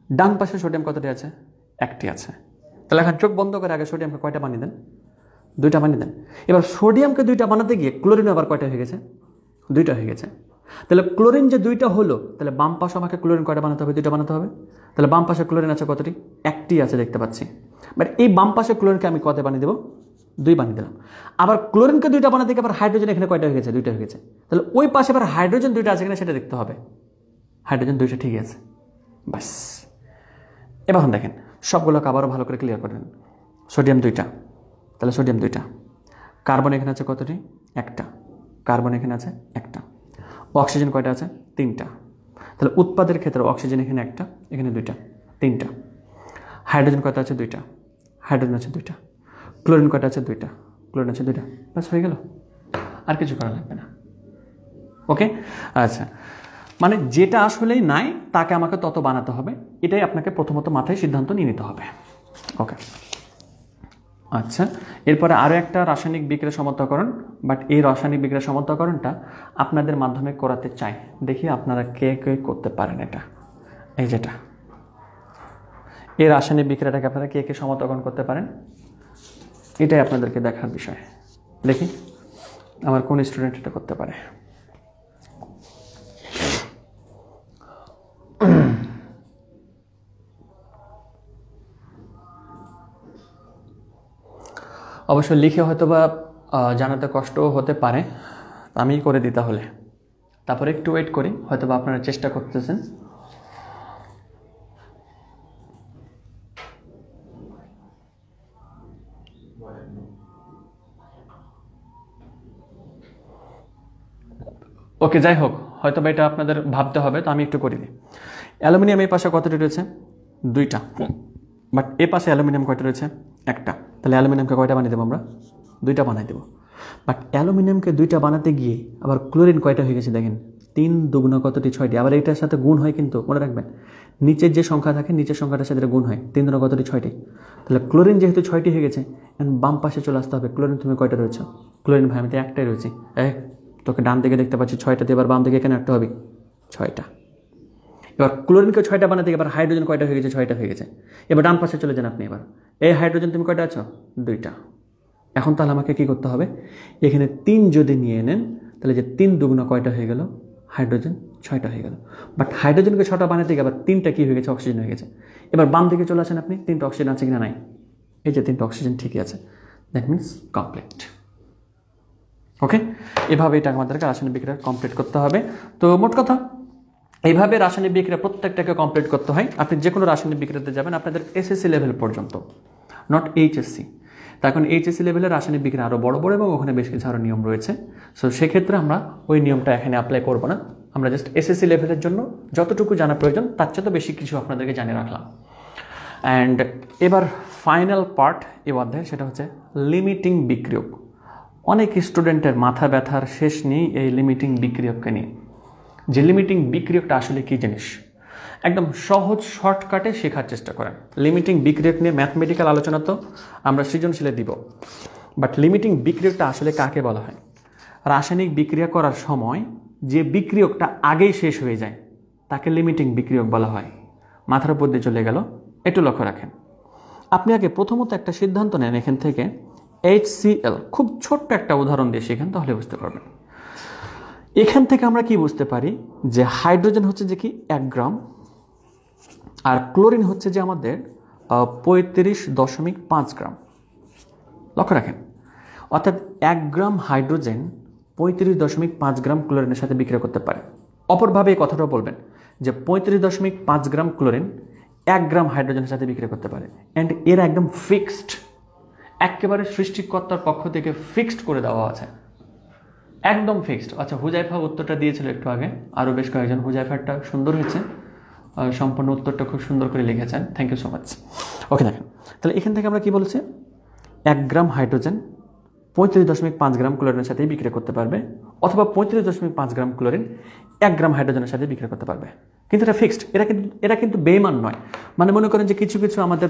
ডান পাশে সোডিয়াম কতটি আছে? 1টি আছে। তাহলে এখন চোখ বন্ধ করে আগে সোডিয়ামকে কয়টা বানিয়ে দেন? 2টা বানিয়ে দেন। এবার সোডিয়ামকে 2টা বানাতে গিয়ে ক্লোরিন আবার কয়টা হয়ে গেছে? 2টা হয়ে গেছে। তাহলে ক্লোরিন যে 2টা হলো, তাহলে বাম পাশে আমাকে ক্লোরিন কয়টা বানাতে হবে? 2টা বানাতে হবে। তাহলে বাম পাশে ক্লোরিন আছে কতটি? 1টি আছে দেখতে পাচ্ছি। বাট এই বাম পাশে ক্লোরিনকে আমি কত বানিয়ে দেবো? 2 বানিয়ে দিলাম। আবার ক্লোরিনকে 2টা বানাতে গিয়ে আবার হাইড্রোজেন এখানে কয়টা হয়ে গেছে? 2টা হয়ে গেছে। তাহলে ওই পাশে আবার হাইড্রোজেন 2টা আছে কিনা সেটা দেখতে হবে। হাইড্রোজেন 2টা ঠিকই আছে, বাস। এবার দেখেন, সবগুলোকে আবারও ভালো করে ক্লিয়ার করেন। সোডিয়াম 2টা, তাহলে সোডিয়াম 2টা। কার্বন এখানে আছে কতটি? 1টা। কার্বন এখানে আছে 1টা। অক্সিজেন কয়টা আছে? 3টা। তাহলে উৎপাদের ক্ষেত্রে অক্সিজেন এখানে 1টা, এখানে 2টা, 3টা। হাইড্রোজেন কয়টা আছে? 2টা। হাইড্রোজেন আছে 2টা। ক্লোরিন কয়টা আছে? 2টা। ক্লোরিন আছে 2টা। বাস, হয়ে গেল, আর কিছু করা লাগবে না। ওকে, আচ্ছা, মানে যেটা আসলেই নাই তাকে আমাকে তত বানাতে হবে, এটাই আপনাকে প্রথমত মাথায় সিদ্ধান্ত নিয়ে নিতে হবে। ওকে, আচ্ছা, এরপরে আরও একটা রাসায়নিক বিক্রিয়া সমতাকরণ, বাট এই রাসায়নিক বিক্রিয়া সমতাকরণটা আপনাদের মাধ্যমে করাতে চাই। দেখি আপনারা কে কে করতে পারেন এটা। এই যেটা, এই রাসায়নিক বিক্রিয়াটাকে আপনারা কে কে সমতাকরণ করতে পারেন, এটাই আপনাদেরকে দেখার বিষয়। দেখি আমার কোন স্টুডেন্ট এটা করতে পারে। অবশ্য লিখে হয়তো বা জানাতে কষ্টও হতে পারে, আমি করে দিই তাহলে। তারপরে একটু ওয়েট করি, হয়তো বা আপনারা চেষ্টা করতেছেন। ওকে, যাই হোক, হয়তো বা এটা আপনাদের ভাবতে হবে, তো আমি একটু করে দিই। অ্যালুমিনিয়াম এই পাশে কতটি রয়েছে? 2টা। বাট এ পাশে অ্যালুমিনিয়াম কয়টা রয়েছে? 1টা। তাহলে অ্যালুমিনিয়ামকে কয়টা বানিয়ে দেবো আমরা? 2টা বানিয়ে দেবো। বাট অ্যালুমিনিয়ামকে 2টা বানাতে গিয়ে আবার ক্লোরিন কয়টা হয়ে গেছে দেখেন? 3 দুগুণ কতটি? 6টি। আবার এটার সাথে গুণ হয়, কিন্তু মনে রাখবেন নিচের যে সংখ্যা থাকে নিচের সংখ্যাটার সাথে গুণ হয়। 3 দুগুণ কতটি? 6টি। তাহলে ক্লোরিন যেহেতু 6টি হয়ে গেছে, এখন বাম পাশে চলে আসতে হবে। ক্লোরিন তুমি কয়টা রয়েছে? ক্লোরিন ভাই আমি তো 1টাই রয়েছি। তোকে ডান দিকে দেখতে পাচ্ছি 6টাতে, এবার বাম দিকে এখানে একটা হবে 6টা। এবার ক্লোরিনকে 6টা বানাতে এবার হাইড্রোজেন কয়টা হয়ে গেছে? 6টা হয়ে গেছে। এবার ডান পাশে চলে যান আপনি। এবার এই হাইড্রোজেন তুমি কয়টা আছো? 2টা। এখন তাহলে আমাকে কী করতে হবে? এখানে 3 যদি নিয়ে নেন, তাহলে যে 3 দুগুণ কয়টা হয়ে গেল? হাইড্রোজেন 6টা হয়ে গেল। বাট হাইড্রোজেনকে 6টা বানাতে গিয়ে আবার 3টা কী হয়ে গেছে? অক্সিজেন হয়ে গেছে। এবার বাম দিকে চলে আসেন আপনি, 3টা অক্সিজেন আছে কিনা? নাই। এই যে 3টা অক্সিজেন ঠিকই আছে, দ্যাট মিনস কমপ্লিট। ওকে, এভাবে এটা আমাদেরকে রাসায়নিক বিক্রিয়া কমপ্লিট করতে হবে। তো মোট কথা এইভাবে রাসায়নিক বিক্রিয়া প্রত্যেকটাকে কমপ্লিট করতে হয়। আপনি যে কোনো রাসায়নিক বিক্রিয়াতে যাবেন আপনাদের এসএসসি লেভেল পর্যন্ত, নট এইচএসসি। তা এখন এইচএসসি লেভেলের রাসায়নিক বিক্রিয়া আরও বড় বড় এবং ওখানে বেশ কিছু আরও নিয়ম রয়েছে। সো সেক্ষেত্রে আমরা ওই নিয়মটা এখানে অ্যাপ্লাই করব না। আমরা জাস্ট এসএসসি লেভেলের জন্য যতটুকু জানা প্রয়োজন তার চেয়ে তো বেশি কিছু আপনাদেরকে জানিয়ে রাখলাম। অ্যান্ড এবার ফাইনাল পার্ট এই অধ্যায়, সেটা হচ্ছে লিমিটিং বিক্রিয়ক। অনেক স্টুডেন্টের মাথা ব্যথার শেষ নেই এই লিমিটিং বিক্রিয়ককে নিয়ে, যে লিমিটিং বিক্রিয়কটা আসলে কী জিনিস। একদম সহজ শর্টকাটে শেখার চেষ্টা করেন। লিমিটিং বিক্রিয়ক নিয়ে ম্যাথমেটিক্যাল আলোচনা তো আমরা সৃজনশীলে দিব, বাট লিমিটিং বিক্রিয়কটা আসলে কাকে বলা হয়? রাসায়নিক বিক্রিয়া করার সময় যে বিক্রিয়কটা আগেই শেষ হয়ে যায় তাকে লিমিটিং বিক্রিয়ক বলা হয়। মাথার উপর দিয়ে চলে গেল, একটু লক্ষ্য রাখেন। আপনি আগে প্রথমত একটা সিদ্ধান্ত নেন এখান থেকে HCl, খুব ছোট্ট একটা উদাহরণ দিয়ে শেখেন তাহলে বুঝতে পারবেন। এখান থেকে আমরা কি বুঝতে পারি যে হাইড্রোজেন হচ্ছে যে কি 1 গ্রাম, আর ক্লোরিন হচ্ছে যে আমাদের 35.5 গ্রাম। লক্ষ্য রাখেন, অর্থাৎ 1 গ্রাম হাইড্রোজেন 35.5 গ্রাম ক্লোরিনের সাথে বিক্রিয়া করতে পারে। অপরভাবে এই কথাটাও বলবেন যে 35.5 গ্রাম ক্লোরিন 1 গ্রাম হাইড্রোজেনের সাথে বিক্রিয়া করতে পারে। অ্যান্ড এরা একদম ফিক্সড, একেবারে সৃষ্টিকর্তার পক্ষ থেকে ফিক্সড করে দেওয়া আছে, একদম ফিক্সড। আচ্ছা, হুজাইফা উত্তরটা দিয়েছিল একটু আগে, আরও বেশ কয়েকজন। হুজাইফারটা সুন্দর হয়েছে, সম্পূর্ণ উত্তরটা খুব সুন্দর করে লিখেছেন, থ্যাংক ইউ সো মাচ। ওকে, দেখেন তাহলে এখান থেকে আমরা কি বলছি, 1 গ্রাম হাইড্রোজেন 35.5 গ্রাম ক্লোরিনের সাথে বিক্রিয়া করতে পারবে, অথবা 35.5 গ্রাম ক্লোরিন 1 গ্রাম হাইড্রোজেনের সাথে বিক্রিয়া করতে পারবে। কিন্তু এটা ফিক্সড, এটা কিন্তু বেইমান নয়। মানে মনে করেন যে কিছু কিছু আমাদের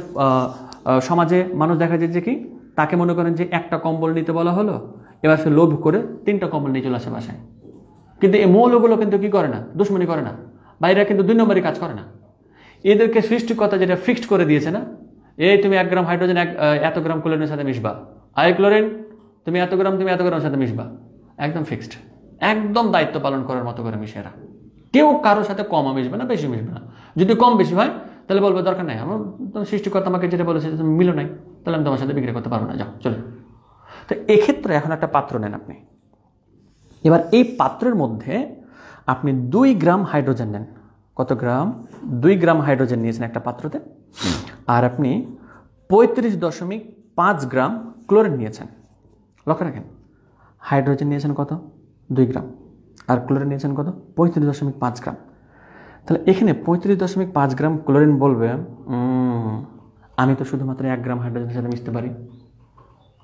সমাজে মানুষ দেখা যায় যে কি, তাকে মনে করেন যে একটা কম্বল নিতে বলা হলো, এবার সে লোভ করে 3টা কম্বল নিয়ে চলে আসে বাসায়। কিন্তু এই মৌলগুলো কিন্তু কি করে না, দুশ্মনী করে না, বা এরা কিন্তু 2 নম্বরই কাজ করে না। এদেরকে সৃষ্টিকর্তা যেটা ফিক্সড করে দিয়েছে না, এই তুমি 1 গ্রাম হাইড্রোজেন এত গ্রাম ক্লোরিনের সাথে মিশবা, আই ক্লোরিন তুমি এত গ্রাম সাথে মিশবা, একদম ফিক্সড, একদম দায়িত্ব পালন করার মতো করে মিশে এরা। কেউ কারোর সাথে কম মিশবে না, বেশি মিশবে না। যদি কম বেশি হয় তাহলে বলবে দরকার নাই, আমার সৃষ্টিকর্তা আমাকে যেটা বলেছে তুমি মিলো নাই, তাহলে আমি তোমার সাথে বিক্রি করতে পারবো না, যাও চলে। তো এক্ষেত্রে এখন একটা পাত্র নেন আপনি। এবার এই পাত্রের মধ্যে আপনি 2 গ্রাম হাইড্রোজেন নেন। কত গ্রাম? 2 গ্রাম হাইড্রোজেন নিয়েছেন একটা পাত্রতে, আর আপনি 35.5 গ্রাম ক্লোরিন নিয়েছেন। লক্ষ্য রাখেন, হাইড্রোজেন নিয়েছেন কত? 2 গ্রাম, আর ক্লোরিন নিয়েছেন কত? 35.5 গ্রাম। তাহলে এখানে 35.5 গ্রাম ক্লোরিন বলবে, আমি তো শুধুমাত্র 1 গ্রাম হাইড্রোজেনের সাথে মিশতে পারি,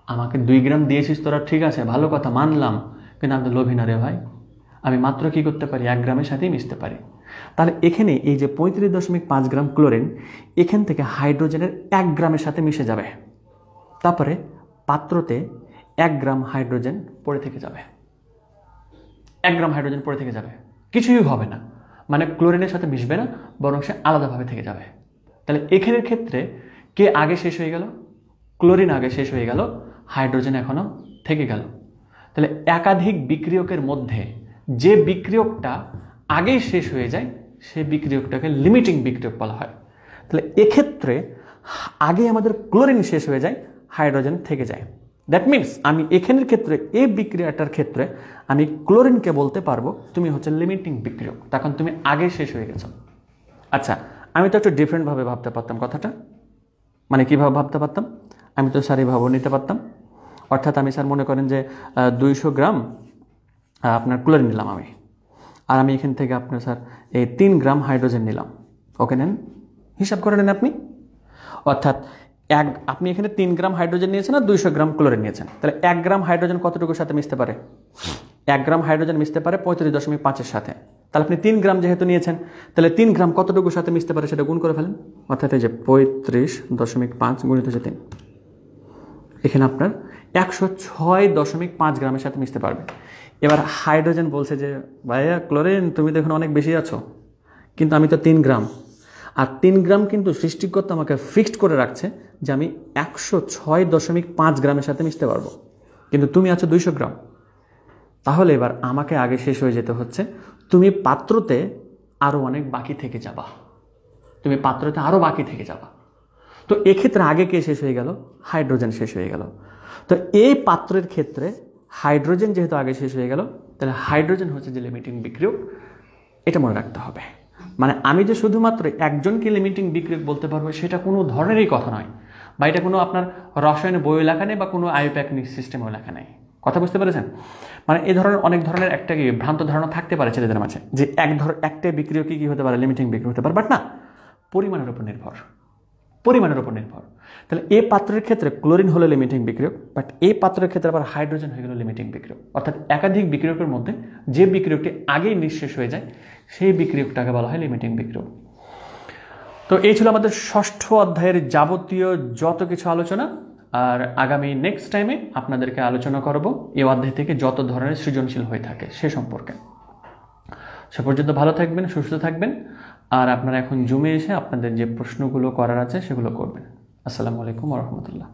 আমাকে 2 গ্রাম দিয়েছিস তোরা, ঠিক আছে ভালো কথা মানলাম, কিন্তু আমি তো লোভী না রে ভাই, আমি মাত্র কি করতে পারি, 1 গ্রামের সাথেই মিশতে পারি। তাহলে এখানে এই যে 35.5 গ্রাম ক্লোরিন এখান থেকে হাইড্রোজেনের 1 গ্রামের সাথে মিশে যাবে, তারপরে পাত্রতে 1 গ্রাম হাইড্রোজেন পড়ে থেকে যাবে, 1 গ্রাম হাইড্রোজেন পড়ে থেকে যাবে, কিছুই হবে না, মানে ক্লোরিনের সাথে মিশবে না, বরং সে আলাদাভাবে থেকে যাবে। তাহলে এখানের ক্ষেত্রে কে আগে শেষ হয়ে গেল? ক্লোরিন আগে শেষ হয়ে গেল, হাইড্রোজেন এখনো থেকে গেল। তাহলে একাধিক বিক্রিয়কের মধ্যে যে বিক্রিয়কটা আগেই শেষ হয়ে যায় সেই বিক্রিয়কটাকে লিমিটিং বিক্রিয়ক বলা হয়। তাহলে এক্ষেত্রে আগে আমাদের ক্লোরিন শেষ হয়ে যায়, হাইড্রোজেন থেকে যায়। দ্যাট মিনস আমি এখানের ক্ষেত্রে, এই বিক্রিয়াটার ক্ষেত্রে আমি ক্লোরিনকে বলতে পারবো তুমি হচ্ছে লিমিটিং বিক্রিয়ক, তখন তুমি আগে শেষ হয়ে গেছো। আচ্ছা, আমি তো একটু ডিফারেন্টভাবে ভাবতে পারতাম কথাটা। মানে কীভাবে ভাবতে পারতাম? আমি তো স্যার এইভাবে নিতে পারতাম, অর্থাৎ আমি স্যার মনে করেন যে 200 গ্রাম আপনার ক্লোরিন নিলাম আমি, আর আমি এখান থেকে আপনার স্যার এই 3 গ্রাম হাইড্রোজেন নিলাম। ওকে নেন, হিসাব করে নেন আপনি। অর্থাৎ আপনি এখানে 3 গ্রাম হাইড্রোজেন নিয়েছেন আর 200 গ্রাম ক্লোরিন নিয়েছেন। তাহলে 1 গ্রাম হাইড্রোজেন কতটুকুর সাথে মিশতে পারে? 1 গ্রাম হাইড্রোজেন মিশতে পারে 35.5-এর সাথে। তাহলে আপনি 3 গ্রাম যেহেতু নিয়েছেন, তাহলে 3 গ্রাম কতটুকুর সাথে মিশতে পারে সেটা গুণ করে ফেলেন। অর্থাৎ এই যে 35.5 গুণিত হচ্ছে 3, এখানে আপনার 106.5 গ্রামের সাথে মিশতে পারবে। এবার হাইড্রোজেন বলছে যে ভাইয়া ক্লোরিন তুমি তো এখন অনেক বেশি আছো, কিন্তু আমি তো 3 গ্রাম, আর 3 গ্রাম কিন্তু সৃষ্টিকর্তা আমাকে ফিক্সড করে রাখছে যে আমি 106.5 গ্রামের সাথে মিশতে পারবো, কিন্তু তুমি আছো 200 গ্রাম। তাহলে এবার আমাকে আগে শেষ হয়ে যেতে হচ্ছে, তুমি পাত্রতে আরও অনেক বাকি থেকে যাবা, তুমি পাত্রতে আরও বাকি থেকে যাবা। তো এক্ষেত্রে আগে কে শেষ হয়ে গেল? হাইড্রোজেন শেষ হয়ে গেল। তো এই পাত্রের ক্ষেত্রে হাইড্রোজেন যেহেতু আগে শেষ হয়ে গেল, তাহলে হাইড্রোজেন হচ্ছে যে লিমিটিং বিক্রিয়ক, এটা মনে রাখতে হবে। মানে আমি যে শুধুমাত্র একজনকে লিমিটিং বিক্রিয়ক বলতে পারবো সেটা কোনো ধরনেরই কথা নয়, বা এটা কোনো আপনার রসায়নের বইও লেখা নেই বা কোনো আইউপ্যাক সিস্টেমেও লেখা নেই। কথা বুঝতে পেরেছেন? মানে এই ধরনের অনেক ধরনের একটা কি ভ্রান্ত ধারণা থাকতে পারে ছেলেদের মাঝে যে একটা বিক্রিয়ক কি হতে পারে, লিমিটিং বিক্রিয়ক হতে পারে, বাট না, পরিমাণের উপর নির্ভর, পরিমাণের উপর নির্ভর। তাহলে এই পাত্রের ক্ষেত্রে ক্লোরিন হলো লিমিটিং বিক্রিয়ক, বাট এই পাত্রের ক্ষেত্রে আবার হাইড্রোজেন হয়ে গেল লিমিটিং বিক্রিয়ক। অর্থাৎ একাধিক বিক্রিয়কের মধ্যে যে বিক্রিয়কটি আগেই নিঃশেষ হয়ে যায় সেই বিক্রিয়কটাকে বলা হয় লিমিটিং বিক্রিয়ক। তো এই ছিল আমাদের 6ষ্ঠ অধ্যায়ের যাবতীয় যত কিছু আলোচনা। আর আগামী নেক্সট টাইমে আপনাদেরকে আলোচনা করব এই অধ্যায় থেকে যত ধরনের সৃজনশীল হয়ে থাকে সে সম্পর্কে। সে পর্যন্ত ভালো থাকবেন, সুস্থ থাকবেন, আর আপনারা এখন জুমে এসে আপনাদের যে প্রশ্নগুলো করার আছে সেগুলো করবেন। আসসালামু আলাইকুম ওয়া রাহমাতুল্লাহ।